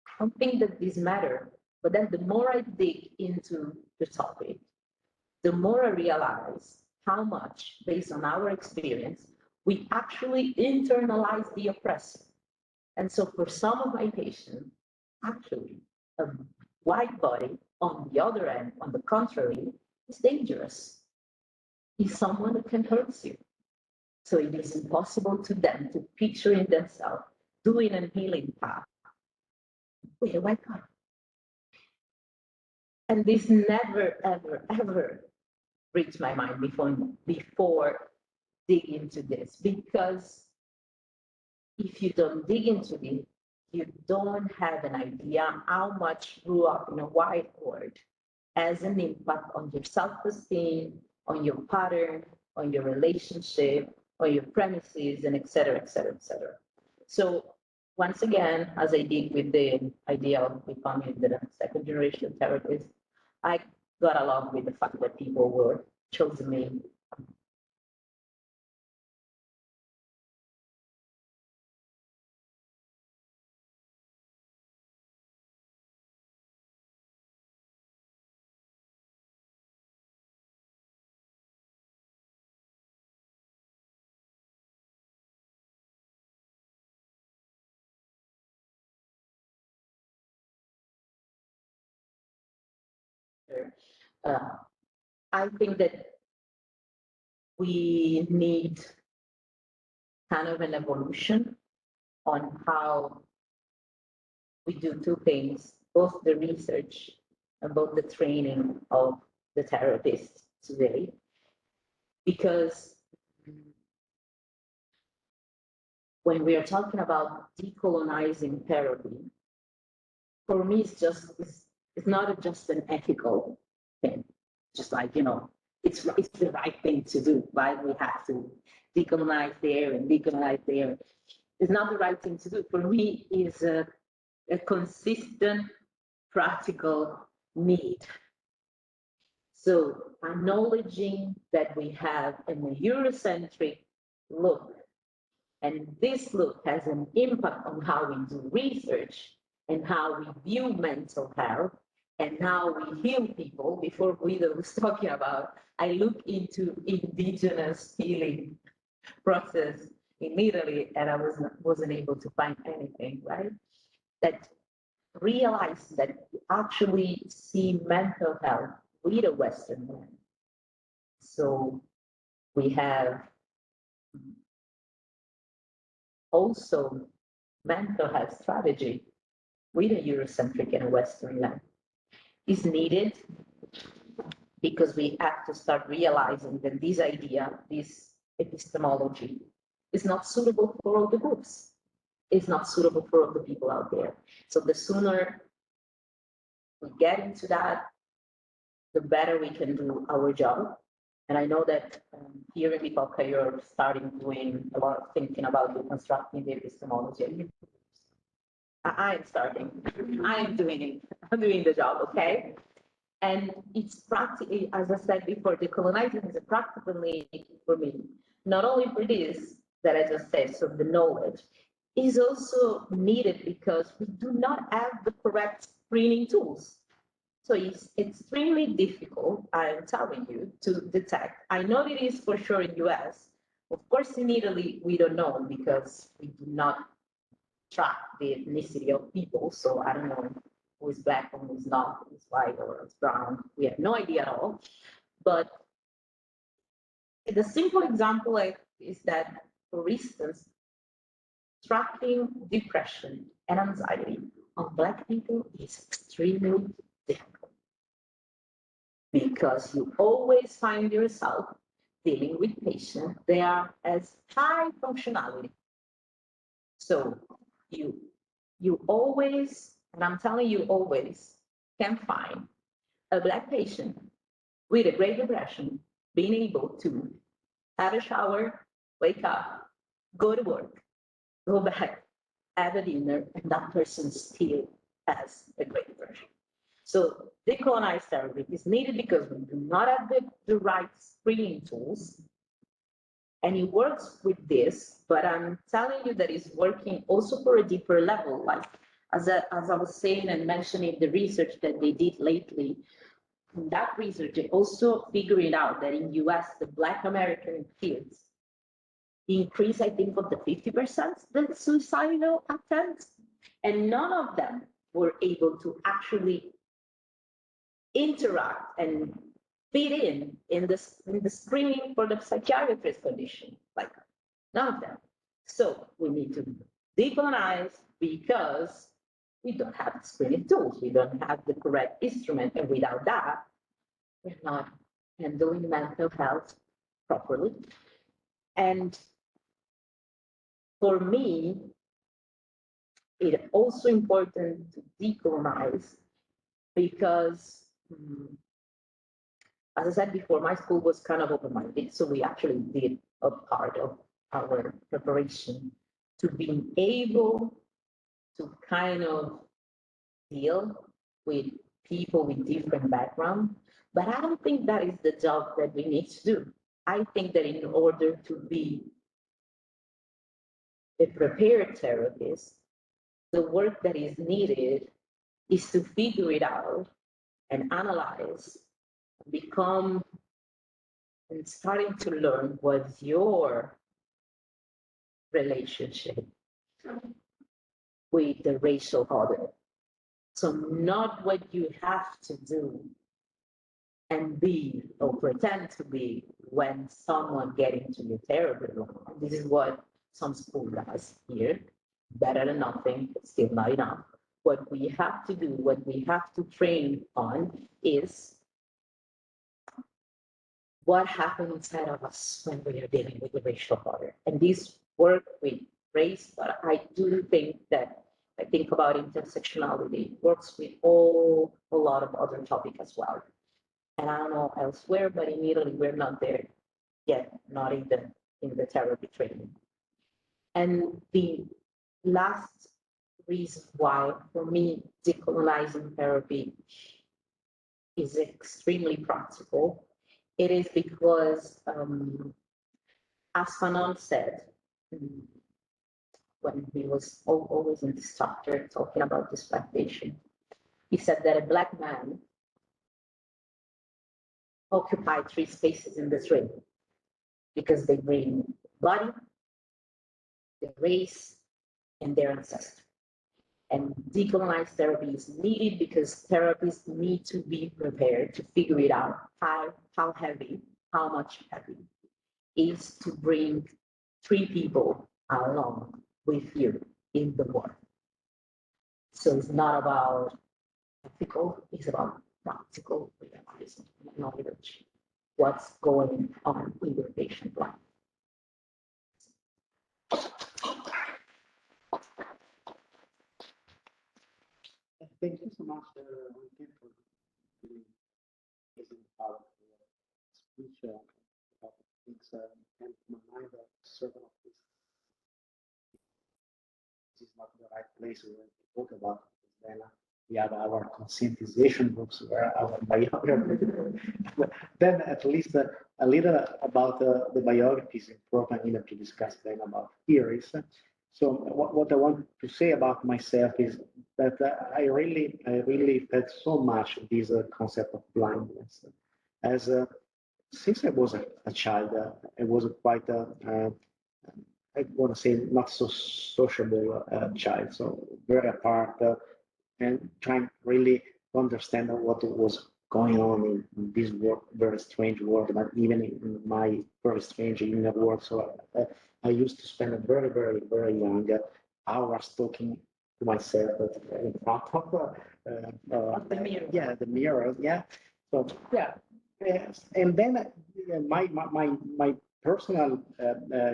I don't think that this matter. But then the more I dig into the topic, the more I realize how much, based on our experience, we actually internalize the oppressor. And so for some of my patients, actually, a white body, on the other end, on the contrary, is dangerous. Is someone who can hurt you. So it is impossible to them to picture in themselves doing a healing path with a white body. And this never, ever, ever reached my mind before dig into this, because if you don't dig into it, you don't have an idea how much grew up in a white world has an impact on your self-esteem, on your pattern, on your relationship, on your premises, and et cetera, et cetera, et cetera. So once again, as I did with the idea of becoming the second generation therapist, I got along with the fact that people were choosing me. Uh, I think that we need kind of an evolution on how we do two things, both the research and both the training of the therapists today. Because when we are talking about decolonizing therapy, for me, it's not just an ethical thing. Just like, it's the right thing to do. Why we have to decolonize there and decolonize there? It's not the right thing to do. For me, it's a consistent, practical need. So acknowledging that we have an Eurocentric look, and this look has an impact on how we do research and how we view mental health and how we heal people. Before Guido was talking about, I look into indigenous healing process in Italy, and I wasn't able to find anything, right? That realize that you actually see mental health with a Western lens. So we have also mental health strategy with a Eurocentric and a Western lens is needed, because we have to start realizing that this idea, this epistemology, is not suitable for all the groups. It's not suitable for all the people out there. So the sooner we get into that, the better we can do our job. And I know that here in Bicocca, you're starting doing a lot of thinking about deconstructing the epistemology. I am starting. I am doing it. I'm doing the job, okay? And it's practically, as I said before, decolonizing is a practical need for me. Not only for this that I just said, so the knowledge is also needed because we do not have the correct screening tools. So it's extremely difficult, I'm telling you, to detect. I know it is for sure in US. Of course, in Italy, we don't know because we do not track the ethnicity of people. So I don't know who is black and who is not, who is white or who is brown. We have no idea at all. But the simple example is that, for instance, tracking depression and anxiety on Black people is extremely difficult, because you always find yourself dealing with patients that are as high functionality. So you always, and I'm telling you always, can find a Black patient with a Great Depression being able to have a shower, wake up, go to work, go back, have a dinner, and that person still has a Great Depression. So decolonized therapy is needed because we do not have the right screening tools. And it works with this, but I'm telling you that it's working also for a deeper level. Like as I was saying and mentioning the research that they did lately, in that research, they also figured out that in US, the Black American kids increase, I think, of the 50% the suicidal attempts, and none of them were able to actually interact and fit in the screening for the psychiatrist condition, like none of them. So we need to decolonize because we don't have screening tools, we don't have the correct instrument, and without that, we're not handling mental health properly. And for me, it's also important to decolonize because, as I said before, my school was kind of open-minded, so we actually did a part of our preparation to being able to kind of deal with people with different backgrounds. But I don't think that is the job that we need to do. I think that in order to be a prepared therapist, the work that is needed is to figure it out and analyze, become, and starting to learn what's your relationship with the racial other. So not what you have to do and be or pretend to be when someone gets into your therapy room. This is what some school does here, better than nothing, but still not enough. What we have to do, what we have to train on is what happens inside of us when we are dealing with the racial order. And this work with race, but I do think that I think about intersectionality works with a lot of other topics as well. And I don't know elsewhere, but in Italy, we're not there yet, not even in the therapy training. And the last reason why, for me, decolonizing therapy is extremely practical, it is because, as Fanon said, when he was always in this chapter talking about displacement, he said that a Black man occupied three spaces in this ring because they bring body, their race, and their ancestry. And decolonized therapy is needed because therapists need to be prepared to figure it out how heavy, how much heavy is to bring three people along with you in the work. So it's not about ethical, it's about practical realizing knowledge, what's going on in your patient life. Thank you so much, Ronke, for giving amazing powerful speech. Things came to my mind that certain of this is not the right place where we talk about it. Then we have our conscientization books where our biography. Then at least a little about the biography is important even to discuss then about theories. So what I want to say about myself is that I really felt so much this concept of blindness as since I was a child. I was quite I want to say not so sociable child, so very apart and trying really to understand what was going on in this world, very strange world, but even in my very strange inner world. So I used to spend a very young hours talking to myself in front of the mirror. Yeah, the mirror. Yeah. So yeah, yes. And then my personal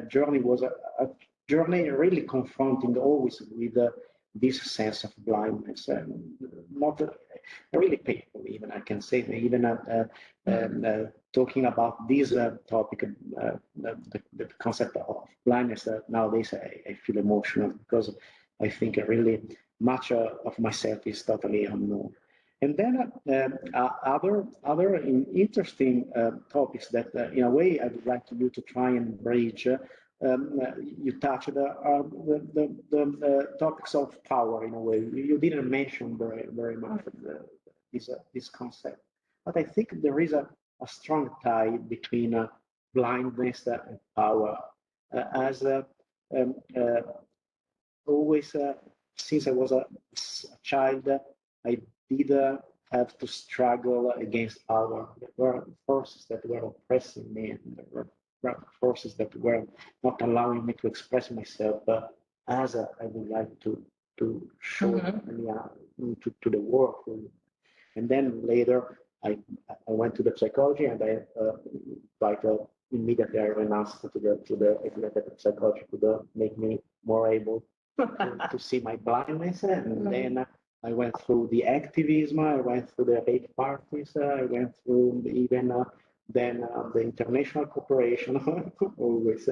journey was a journey really confronting always with this sense of blindness, not really painful even, I can say, even talking about this topic, the concept of blindness, nowadays I feel emotional because I think really much of myself is totally unknown. And then other interesting topics that in a way I would like you to try and bridge. You touched the topics of power in a way. You didn't mention very much this concept, but I think there is a strong tie between blindness and power. As um, uh, always, since I was a child, I did have to struggle against power. There were forces that were oppressing me, and there were forces that were not allowing me to express myself as I would like to show to the world. And then later, I went to the psychology, and I quite immediately I renounced to the psychology to make me more able to see my blindness. And then I went through the activism, I went through the hate parties, I went through even then the international cooperation, always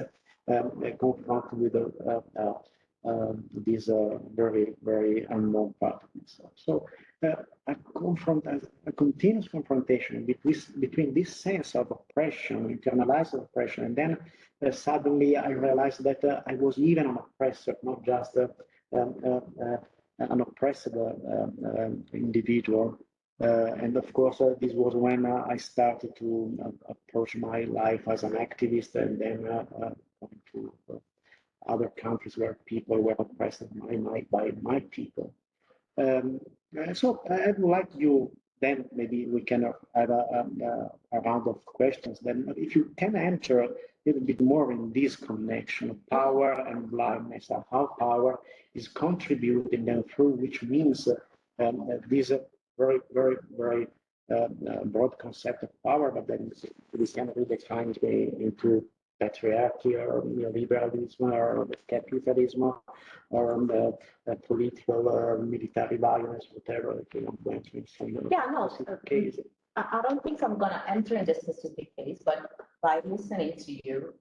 confronted with this very unknown part of myself. So a continuous confrontation between this sense of oppression, internalized oppression, and then suddenly I realized that I was even an oppressor, not just an oppressed individual. And of course, this was when I started to approach my life as an activist, and then going to other countries where people were oppressed by my people. So I would like you, then maybe we can have a round of questions. Then if you can answer little bit more in this connection of power and blindness, and how power is contributing them through, which means this very broad concept of power, but then this can be defined into patriarchy or neoliberalism or capitalism or political or military violence, whatever. Yeah, no, case. I don't think I'm going to enter in this specific case, but by listening to you,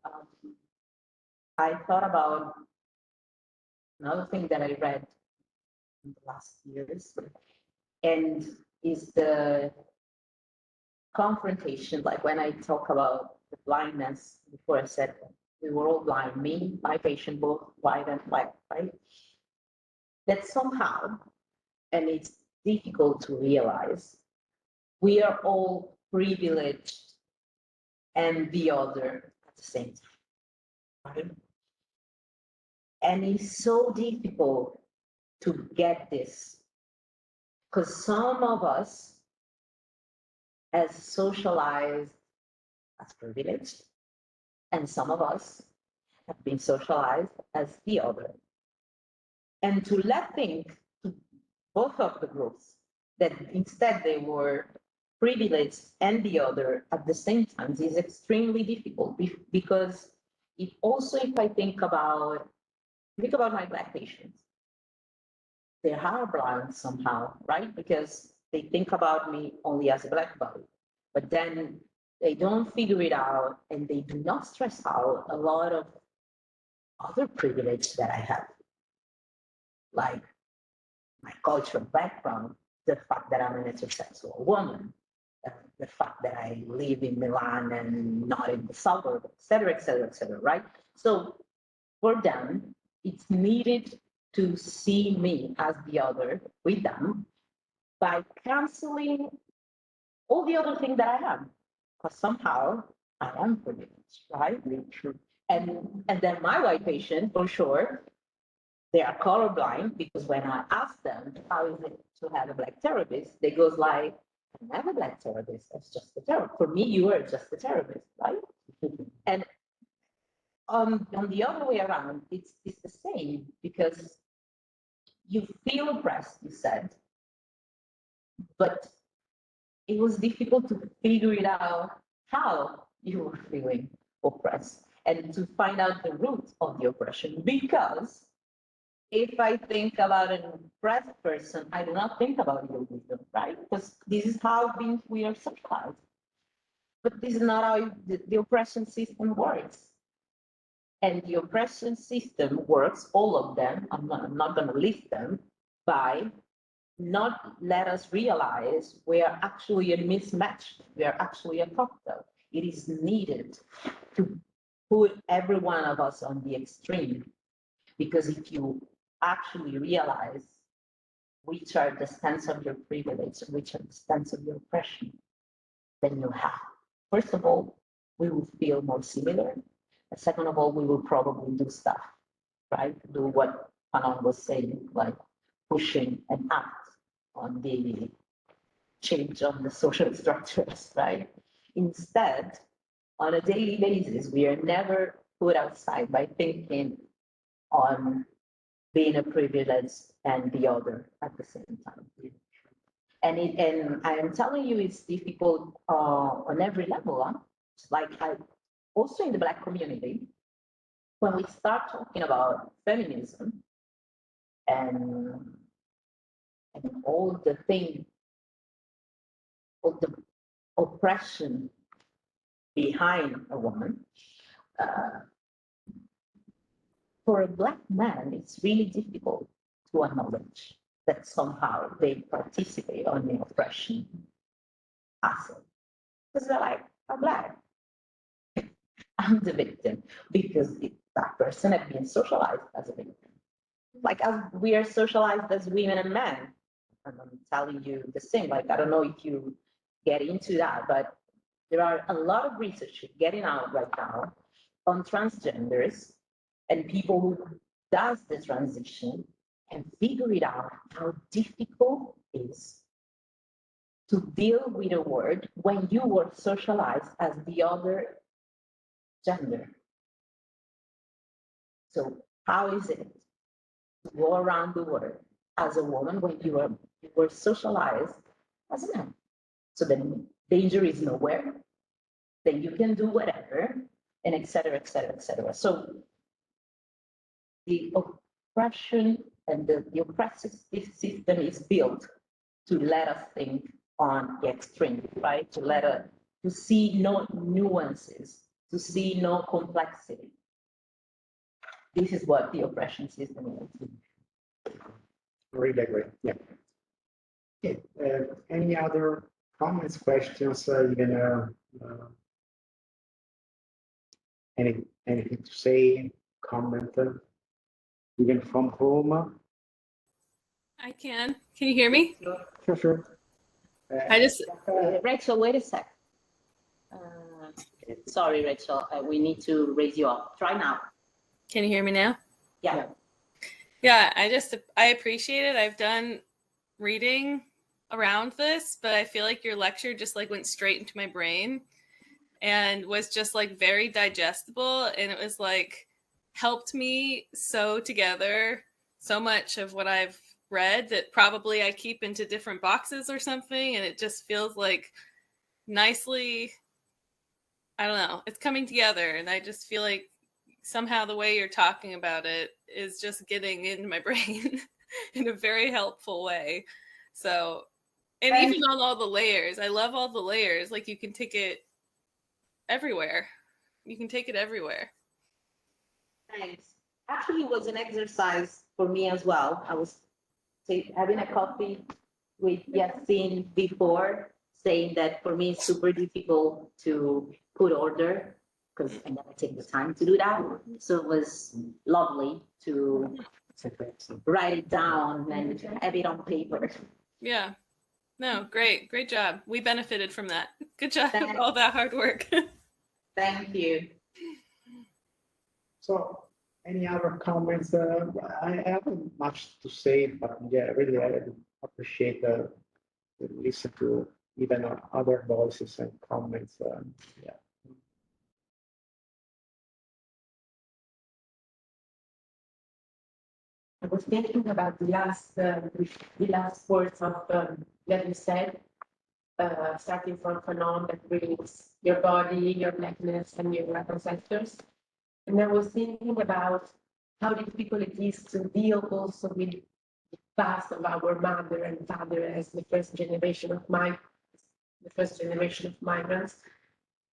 I thought about another thing that I read in the last years, and is the confrontation. Like when I talk about the blindness, before I said we were all blind, me, my patient, both white and black, right? That somehow, and it's difficult to realize, we are all privileged and the other at the same time, right? And it's so difficult to get this because some of us as socialized as privileged, and some of us have been socialized as the other. And to let think to both of the groups that instead they were privileged and the other at the same time is extremely difficult because if I think about my black patients, they are blind somehow, right? Because they think about me only as a black body, but then they don't figure it out and they do not stress out a lot of other privilege that I have, like my cultural background, the fact that I'm an heterosexual woman, the fact that I live in Milan and not in the suburb, et cetera, right? So for them, it's needed to see me as the other with them by canceling all the other things that I am, because somehow I am privileged, right? True. And then my white patient, for sure, they are colorblind because when I ask them how is it to have a black therapist, they goes like, I have a black therapist. It's just a therapist. For me, you are just a therapist, right? And on the other way around, it's the same because you feel oppressed, you said, but it was difficult to figure it out how you were feeling oppressed and to find out the root of the oppression. Because if I think about an oppressed person, I do not think about your wisdom, right? Because this is how we are socialized. But this is not how the oppression system works. And the oppression system works, all of them, I'm not going to list them, by not let us realize we are actually a mismatch. We are actually a cocktail. It is needed to put every one of us on the extreme. Because if you actually realize which are the stands of your privilege, which are the stands of your oppression, then you have. First of all, we will feel more similar. And second of all, we will probably do stuff, right? Do what Fanon was saying, like pushing and act on the change of the social structures, right? Instead, on a daily basis, we are never put outside by thinking on being a privilege and the other at the same time. And I am telling you, it's difficult on every level. Huh? Like also in the Black community, when we start talking about feminism and all the thing, all the oppression behind a woman, for a Black man, it's really difficult to acknowledge that somehow they participate on the oppression asset. Because they're like, I'm Black. I'm the victim because that person had been socialized as a victim. Like as we are socialized as women and men. And I'm telling you the same. Like I don't know if you get into that, but there are a lot of research getting out right now on transgenders and people who does the transition and figure it out how difficult it is to deal with a word when you were socialized as the other gender. So how is it to go around the world as a woman when you were socialized as a man? So then danger is nowhere, then you can do whatever, and et cetera, et cetera, et cetera. So the oppression and the oppressive system is built to let us think on the extreme, right? To see no nuances, to see no complexity. This is what the oppression system is. Really agree. Yeah. Okay. Any other comments, questions? Anything to say? Comment? Even from home? I can. Can you hear me? Sure, sure. Rachel, wait a sec. Sorry, Rachel. We need to raise you up. Try now. Can you hear me now? Yeah. Yeah, I appreciate it. I've done reading around this, but I feel like your lecture just like went straight into my brain and was just like very digestible, and it was like helped me sew together so much of what I've read that probably I keep into different boxes or something, and it just feels like nicely, I don't know, it's coming together, and I just feel like somehow the way you're talking about it is just getting into my brain in a very helpful way. So, and even on all the layers, I love all the layers. Like you can take it everywhere. You can take it everywhere. Thanks. Actually, it was an exercise for me as well. I was having a coffee with Yassine before, saying that for me it's super difficult to put order because I never take the time to do that. So it was lovely to write it down and have it on paper. Yeah. No, great job. We benefited from that. Good job for all that hard work. Thank you. So, any other comments? I haven't much to say, but yeah, really, I appreciate to listen to even other voices and comments. Yeah. I was thinking about the last words of that you said, starting from Fanon, that brings your body, your blackness, and your ancestors. And I was thinking about how difficult it is to deal also with the past of our mother and father as the first generation of migrants,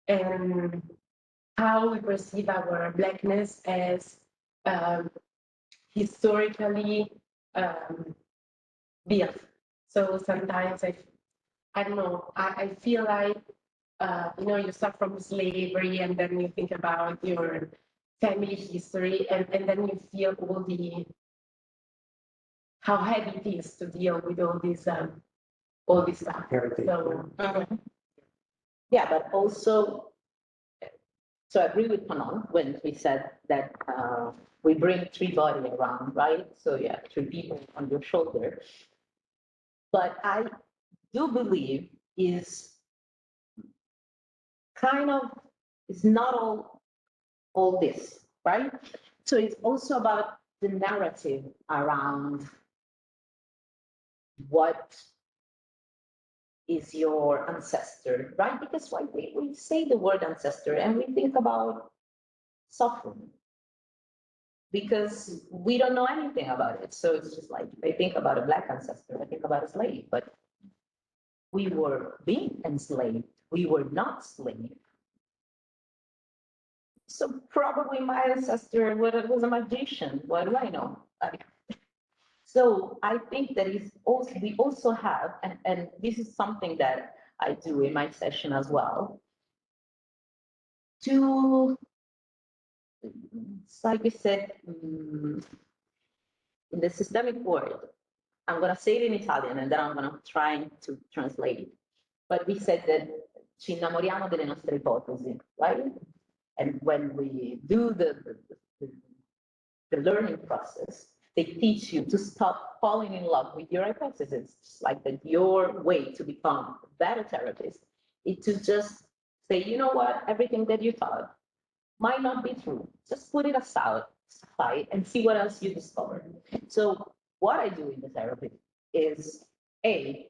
and how we perceive our blackness as historically built. So sometimes I don't know, I feel like, you start from slavery and then you think about your family history and then you feel how heavy it is to deal with all this stuff. So, yeah, but also, so I agree with Panon when we said that we bring three bodies around, right? So yeah, three people on your shoulder. But I do believe is kind of, it's not all this, right? So it's also about the narrative around what is your ancestor, right? Because when we say the word ancestor and we think about suffering, because we don't know anything about it. So it's just like, I think about a Black ancestor, I think about a slave, but we were being enslaved. We were not slaves. So probably my ancestor was a magician. What do I know? So I think that we also have, and this is something that I do in my session as well, to, like we said, in the systemic world, I'm going to say it in Italian and then I'm going to try to translate it. But we said that ci innamoriamo delle nostre ipotesi, right? And when we do the learning process, they teach you to stop falling in love with your hypothesis. It's like that your way to become a better therapist is to just say, you know what, everything that you thought, might not be true. Just put it aside and see what else you discover. So what I do in the therapy is A,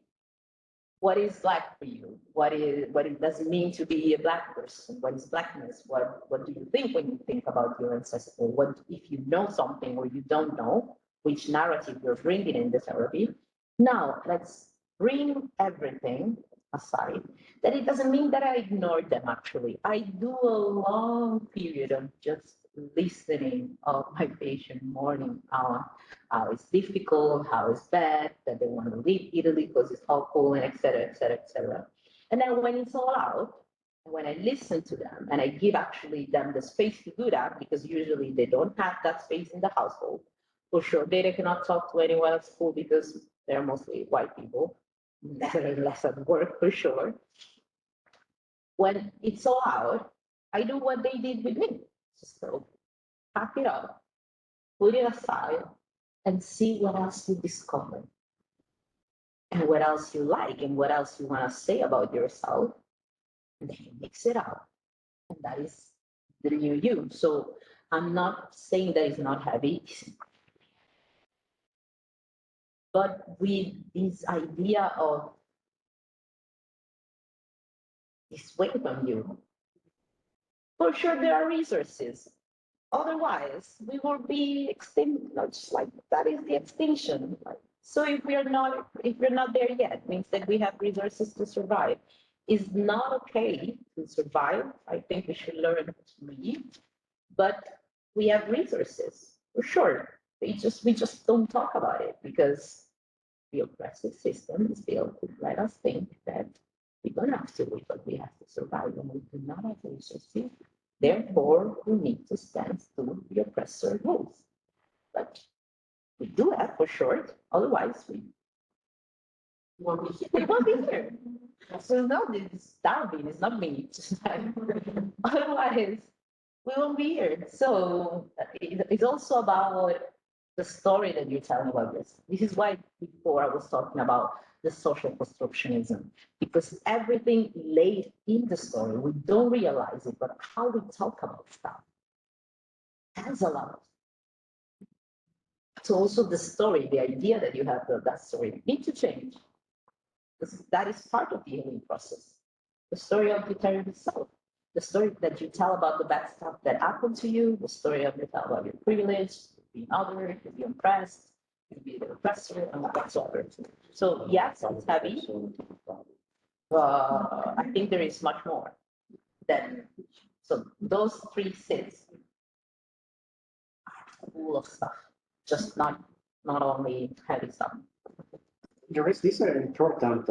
what is Black for you? What it does it mean to be a Black person? What is Blackness? What do you think when you think about your ancestors? What if you know something or you don't know? Which narrative you're bringing in the therapy? Now let's bring everything aside. That it doesn't mean that I ignore them. Actually, I do a long period of just listening of my patient morning on how it's difficult, how it's bad, that they want to leave Italy because it's awful, and et cetera, et cetera, et cetera. And then when it's all out, when I listen to them and I give actually them the space to do that, because usually they don't have that space in the household. For sure, they cannot talk to anyone at school because they're mostly white people, less at work for sure. When it's all out, I do what they did with me. Just go pack it up, put it aside, and see what else you discover and what else you like and what else you want to say about yourself. And then you mix it up. And that is the new you. So I'm not saying that it's not heavy, but with this idea of this weight on you, for sure there are resources. Otherwise, we will be extinct. Just like that is the extinction. So if we're not there yet, means that we have resources to survive. It's not okay to survive. I think we should learn to live, but we have resources for sure. We just don't talk about it because the oppressive system is built to let us think that we don't have to live, but we have to survive, and we do not have resources. Therefore, we need to stand to the oppressor rules. But we do have for sure, otherwise we won't be here. So no, it's Darwin, it's not me. Otherwise, we won't be here. So it's also about the story that you're telling about this. This is why before I was talking about the social constructionism, because everything laid in the story, we don't realize it, but how we talk about stuff tells a lot. So also the story, the idea that you have of that story need to change. That is part of the healing process. The story of the therapy itself, the story that you tell about the bad stuff that happened to you, the story of you tell about your privilege, being other, to be oppressed, to be the oppressor, and whatsoever. So yes, it's heavy. I think there is much more. Then, so those three sits are full of stuff, just not only heavy stuff. There is this important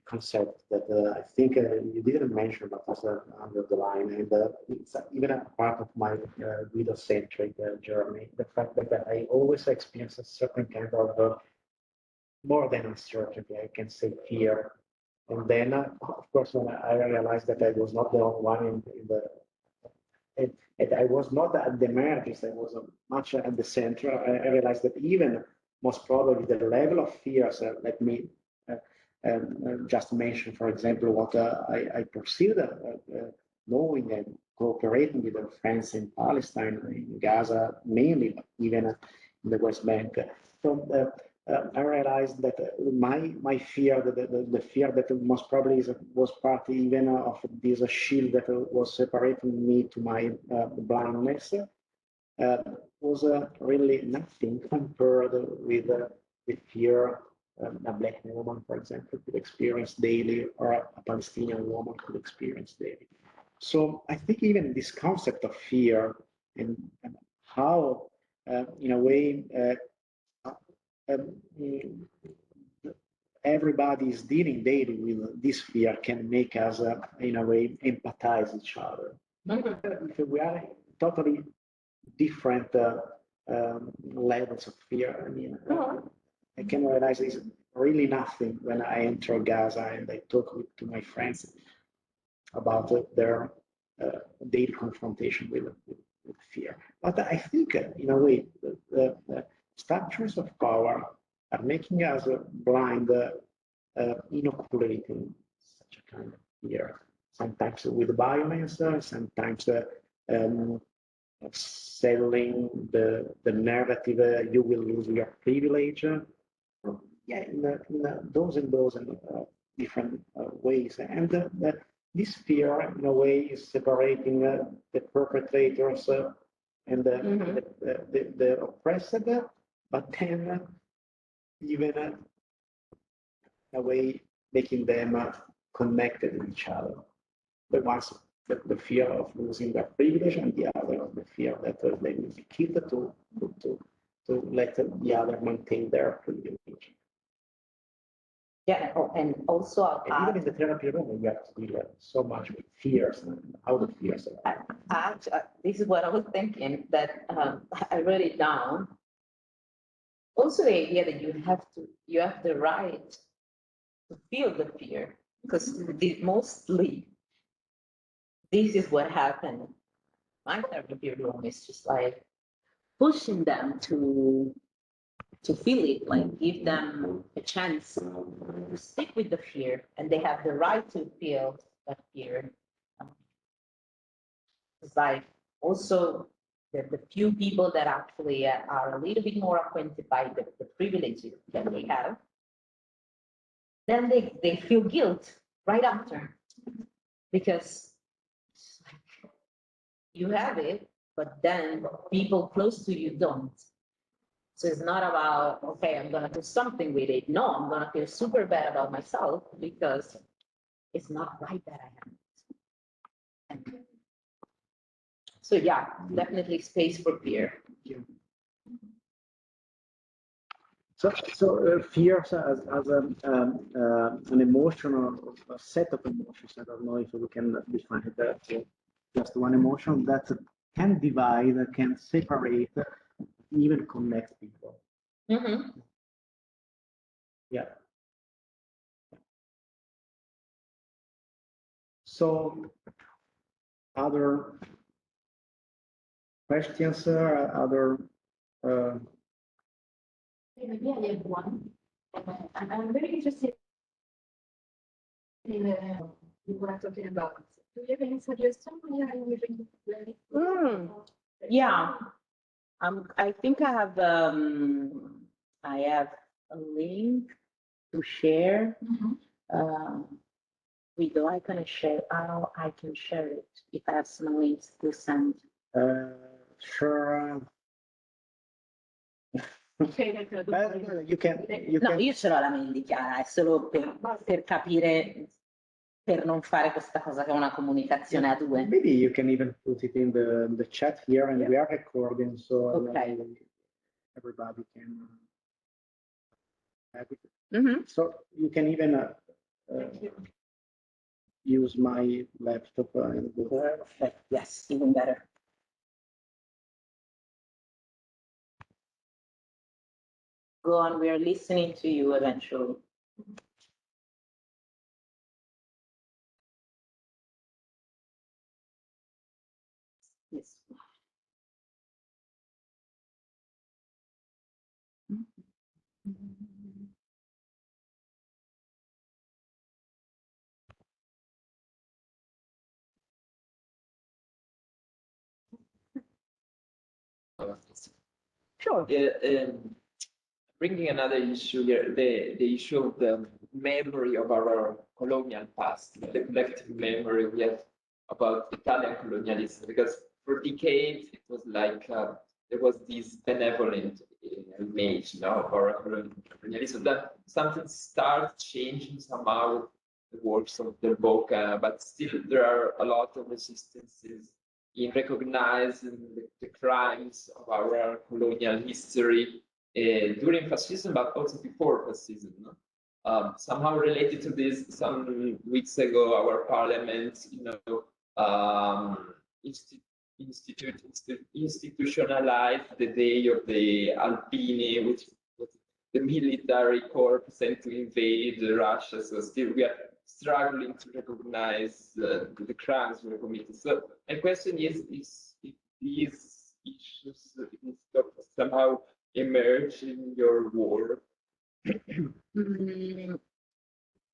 concept that I think you didn't mention, but was under the line, and it's even a part of my widow-centric journey. The fact that I always experience a certain kind of more than uncertainty, I can say fear. And then, of course, when I realized that I was not the only one in the and I was not at the margins, I was much at the center. I realized that even most probably the level of fears, let me just mention, for example, what I perceived knowing and cooperating with our friends in Palestine, in Gaza, mainly, but even in the West Bank. So I realized that my fear, the fear that most probably was part even of this shield that was separating me to my blindness, was really nothing compared with the fear a Black woman, for example, could experience daily, or a Palestinian woman could experience daily. So I think even this concept of fear and how, in a way, um, everybody is dealing daily with this fear can make us, in a way, empathize each other. If we are totally different levels of fear, I mean, I can realize it's really nothing when I enter Gaza and I talk to my friends about their daily confrontation with fear. But I think, in a way, the structures of power are making us blind, inoculating such a kind of fear. sometimes with violence, sometimes selling the narrative, you will lose your privilege. Yeah, in those and those different ways. And this fear, in a way, is separating the perpetrators and the oppressed, but then even a way making them connected with each other. The ones the fear of losing their privilege, and the other the fear that they will be killed to let the other maintain their privilege. Yeah, and also I'll And add, even in the therapy room, you have to deal so much with fears and how the fears are. this is what I was thinking, that I wrote it down. Also, the idea that you have the right to feel the fear, because mostly this is what happened. My therapy room is just like pushing them to feel it, like give them a chance to stick with the fear, and they have the right to feel that fear. It's like also the few people that actually are a little bit more acquainted by the privileges that they have, then they feel guilt right after, because you have it, but then people close to you don't. So it's not about, okay, I'm gonna do something with it. No, I'm gonna feel super bad about myself because it's not right that I am. And so yeah, definitely space for fear. So fears as an emotional set of emotions. I don't know if we can define it as just one emotion that can divide, can separate, even connect people. Mm-hmm. Yeah. So, other questions? Other. Maybe I have one. I'm very interested in what I'm talking about. Do you have any suggestions? Yeah. I think I have a link to share. With I can share. I can share it if I have some links to send. Sure. You can. No, io ce l'ho la mail di Chiara, è solo per capire, per non fare questa cosa che è una comunicazione a due. Maybe you can even put it in the chat here, and we are recording, so Okay. Everybody can have it. Mm-hmm. So you can even use my laptop. Perfect. Yes, even better. Go on, we are listening to you eventually. Yes. Sure. Bringing another issue here, the issue of the memory of our colonial past, the collective memory we have about Italian colonialism, because for decades it was like there was this benevolent image, of our colonialism. That something starts changing somehow, the works of Del Boca, but still there are a lot of resistances in recognizing the crimes of our colonial history during fascism, but also before fascism. No? Somehow related to this, some weeks ago, our parliament, institutionalized the day of the Alpini, which was the military corps sent to invade Russia. So still we are struggling to recognize the crimes we committed. So my question is if these issues somehow emerge in your work?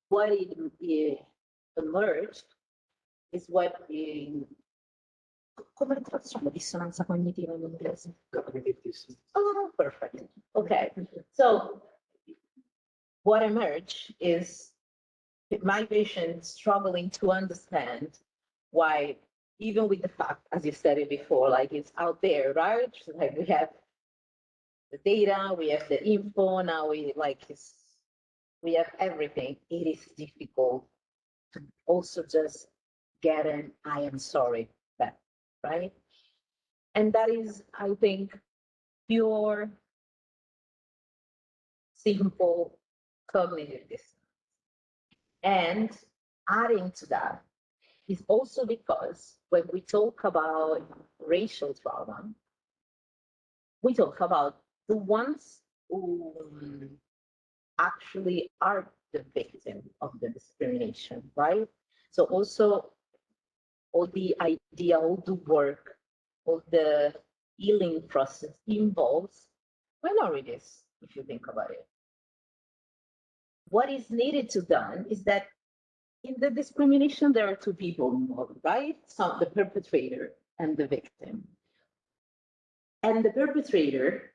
What it emerged is what in come traduciamo dissonanza cognitiva in inglese? Oh, perfect. Okay, so what emerged is my patient struggling to understand why, even with the fact, as you said it before, like it's out there, right? Like we have the data, we have the info, now we have everything. It is difficult to also just get an I am sorry back, right? And that is, I think, pure, simple cognitive dissonance. And adding to that is also because when we talk about racial trauma, we talk about the ones who actually are the victim of the discrimination, right? So also all the idea, all the work, all the healing process involves minorities, if you think about it. What is needed to done is that in the discrimination, there are two people involved, right? So the perpetrator and the victim. And the perpetrator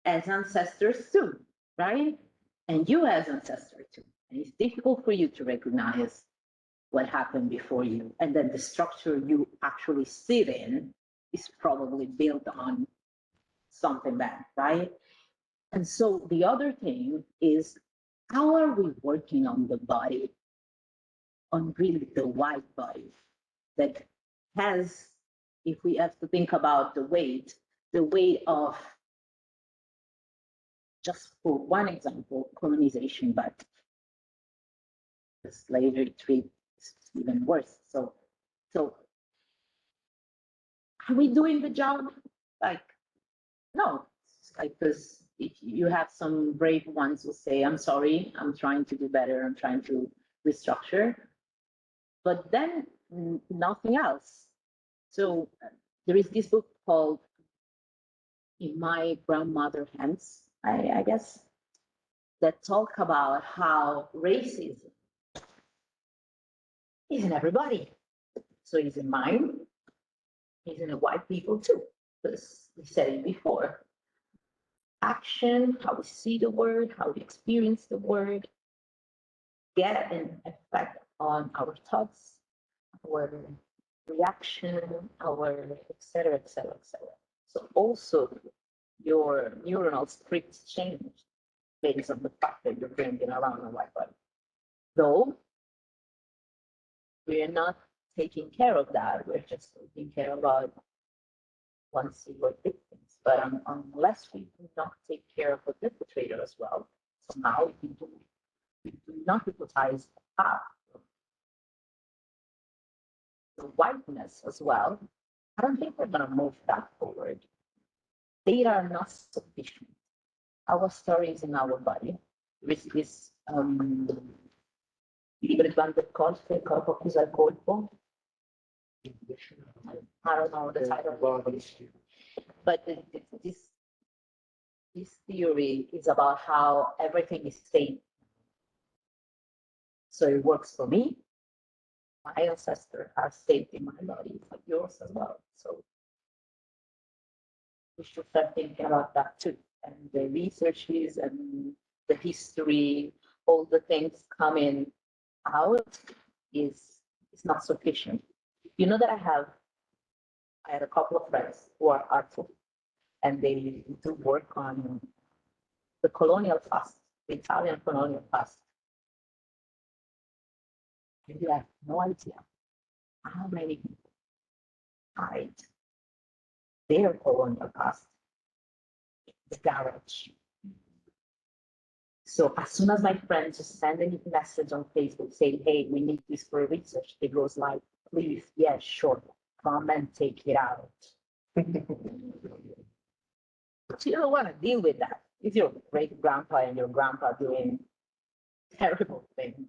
has ancestors too, right? And you as ancestor too. And it's difficult for you to recognize what happened before you. And then the structure you actually sit in is probably built on something bad, right? And so the other thing is, how are we working on the body, on really the white body that has, if we have to think about the weight of, just for one example, colonization, but the slavery trade is even worse. So are we doing the job? Like, no, because if you have some brave ones who say, I'm sorry, I'm trying to do better, I'm trying to restructure, but then nothing else. So there is this book called In My Grandmother's Hands, I guess, that talk about how racism is in everybody. So it's in mine, it's in the white people too, because we said it before. Action, how we see the word, how we experience the word, get an effect on our thoughts, our reaction, our et cetera, et cetera, et cetera. So also your neuronal scripts change based on the fact that you're bringing around a white body. Though we are not taking care of that, we're just taking care about one single victims. But unless we do not take care of the perpetrator as well, so now we do not hypnotize the path of the whiteness as well. I don't think we're going to move that forward. Data are not sufficient. Our story is in our body. There is this libro quanto il corpo, il corpo accusa il colpo. I don't know the title. But this theory is about how everything is safe. So it works for me. My ancestors are safe in my body, like yours as well. So we should start thinking about that too. And the researches and the history, all the things coming out is not sufficient. You know that I had a couple of friends who are artists, and they do work on the colonial past, the Italian colonial past. And you have no idea how many people hide their colonial past in the garage. So as soon as my friends just send a message on Facebook saying, hey, we need this for research, it goes like, please, yeah, sure, come and take it out. But you don't want to deal with that. It's your great grandpa and your grandpa doing terrible things.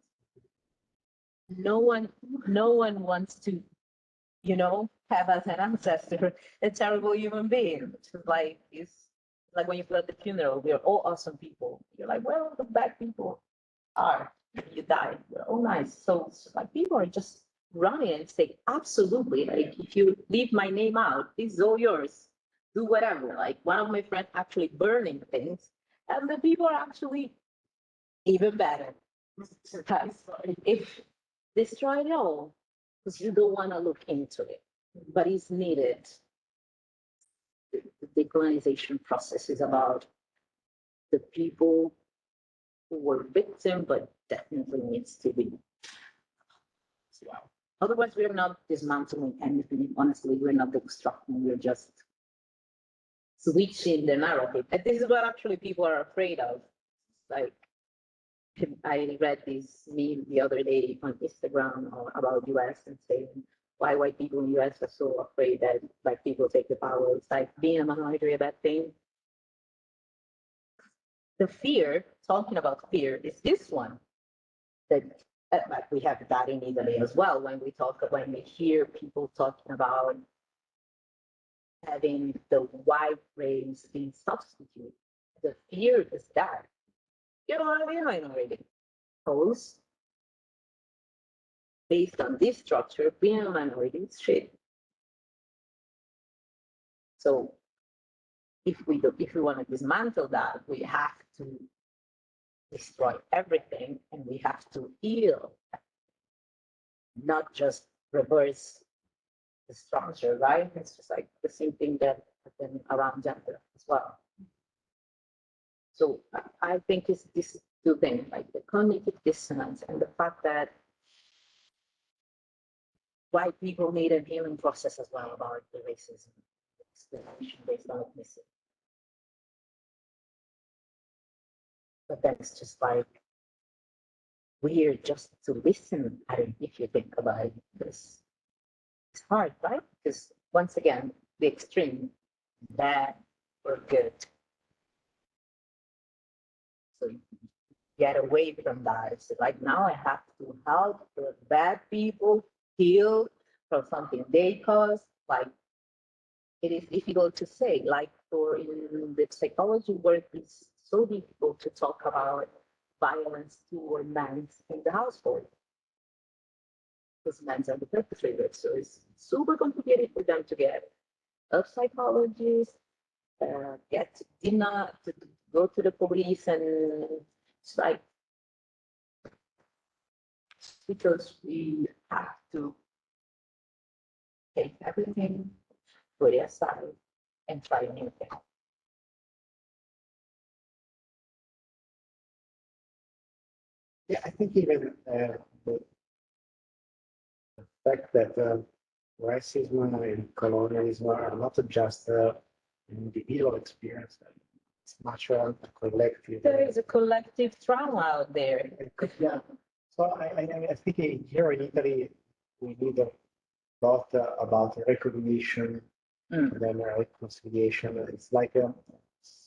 No one wants to, have as an ancestor a terrible human being. It's like when you go at the funeral, we're all awesome people. You're like, well, the bad people are. You die. We're all nice. So it's like people are just run it and say, absolutely, like if you leave my name out, this is all yours. Do whatever. Like one of my friends actually burning things, and the people are actually even better. If destroy it all, because you don't want to look into it, but it's needed. The decolonization process is about the people who were victim, but definitely needs to be. Otherwise, we're not dismantling anything. Honestly, we're not deconstructing. We're just switching the narrative. And this is what actually people are afraid of. Like, I read this meme the other day on Instagram about US and saying why white people in US are so afraid that black people take the power. It's like being a minority a bad thing. The fear, talking about fear, is this one that we have that in Italy as well. When we hear people talking about having the white race being substituted, the fear is that you don't want to be a minority. Suppose, based on this structure, being a minority is shit. So if we want to dismantle that, we have to destroy everything, and we have to heal, not just reverse the structure, right? It's just like the same thing that happened around gender as well. So I think it's these two things, like the cognitive dissonance and the fact that white people need a healing process as well about the racism, discrimination based on ethnicity. But then it's just like weird just to listen at it if you think about it. Because it's hard, right? Because once again, the extreme, bad or good. So get away from that. It's like now I have to help the bad people heal from something they caused. Like it is difficult to say. Like for in the psychology work, it's so difficult to talk about violence toward men in the household because men are the perpetrators. So it's super complicated for them to get a psychologist, get dinner, to go to the police, and it's like because we have to take everything, put it aside, and try a new thing. Yeah, I think even the fact that racism and colonialism are not just an individual experience, it's much a collective. There is a collective trauma out there. Yeah. So I think here in Italy, we need a lot about recognition and then reconciliation. It's like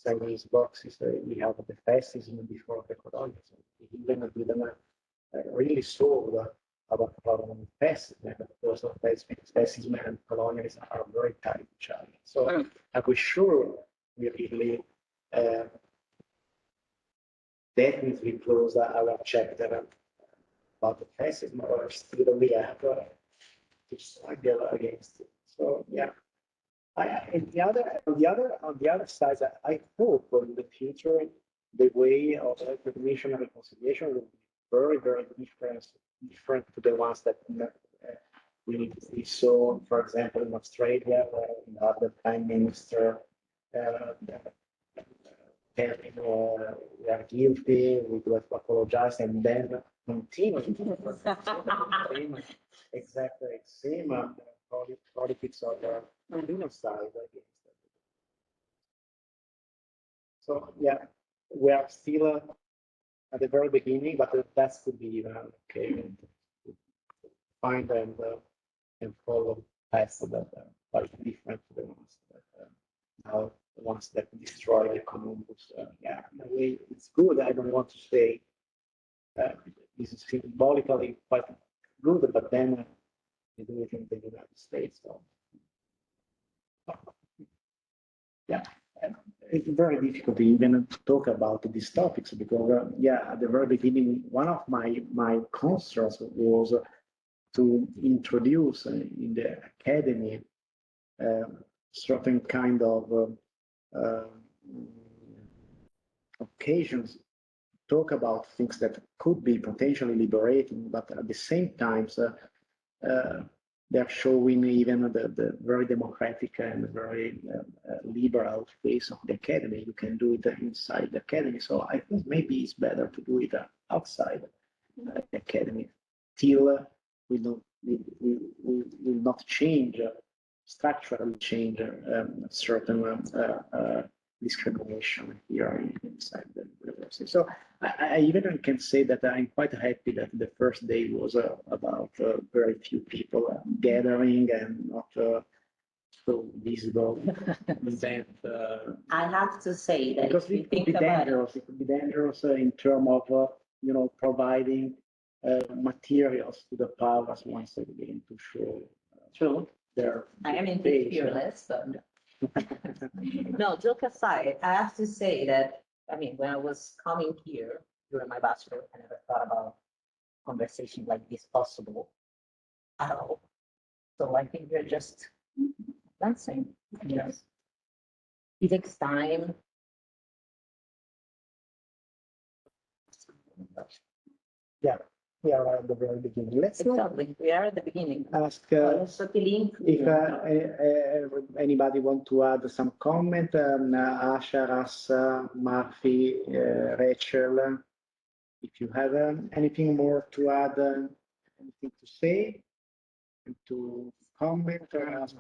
Chinese boxes. We have the fascism before the colonialism. Even if we don't really solve about fascism, of course, fascism and colonialism are very tied to each other. So I'm sure we really definitely close our chapter about the fascism, or still we have to struggle against it. So yeah. On the other side, I hope in the future the way of recognition and reconciliation will be very, very different to the ones that we saw, for example, in Australia, where we have the Prime Minister telling we are guilty, we do have to apologize, and then continue. Exactly, same politics of genocide against them. So yeah, we are still at the very beginning, but that could be okay. Find and follow paths that are different to the ones that now the ones that destroy Columbus. Yeah, in a way, it's good. I don't want to say this is symbolically quite good, but then you do it in the United States. So yeah, it's very difficult to even talk about these topics because yeah, at the very beginning, one of my concerns was to introduce in the academy certain kind of occasions, talk about things that could be potentially liberating, but at the same time, they're showing even the very democratic and very liberal face of the academy. You can do it inside the academy. So I think maybe it's better to do it outside the academy till we will not change, structurally change certain discrimination here inside the university. So I even can say that I'm quite happy that the first day was about very few people gathering and not so visible event. I have to say that because if you it could think be about dangerous. It could be dangerous in terms of providing materials to the powers once again to show true, their. I am indeed base. fearless, but no, joke aside, I have to say that, I mean, when I was coming here during my bachelor, I never thought about conversation like this possible at all. So I think we're just dancing. Yes. It takes time. Yeah, we are at the very beginning. Let's Exactly. We are at the beginning. ask Also, the link. if anybody want to add some comment. Asha, Rassa, Murphy, Rachel, if you have anything more to add, anything to say, and to comment or ask.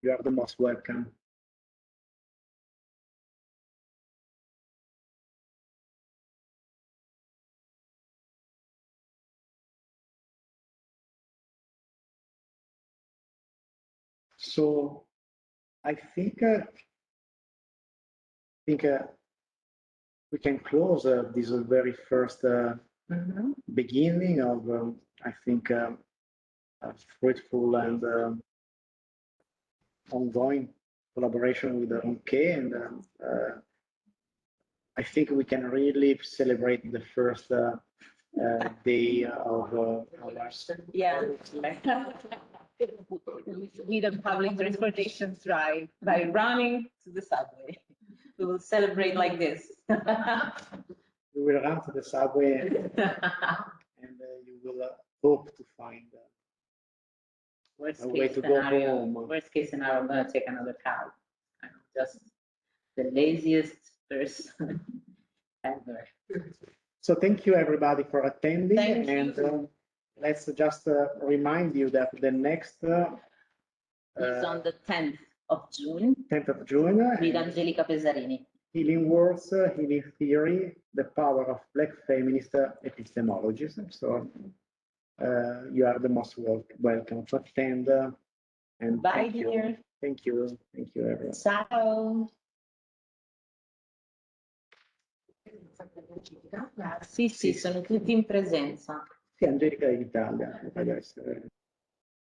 You are the most welcome. So I think we can close this very first beginning of I think a fruitful and ongoing collaboration with Ronke, and I think we can really celebrate the first day of our. Yeah. With a public transportation drive by running to the subway. We will celebrate like this. You will run to the subway and you will hope to find Worst a way case to go scenario, home. worst case scenario, I'm gonna take another cab. I'm just the laziest person ever. So thank you everybody for attending. Thank you. And let's just remind you that the next It's on the 10th of June 10th of June, with Angelica Pesarini. Healing Words, Healing Theory, the Power of Black Feminist Epistemologies. So you are the most welcome to attend. And Bye, thank you. dear. Thank you. Thank you, everyone. Ciao. Sì, sì, sono tutti in presenza. Sì, Angelica è in Italia, deve essere.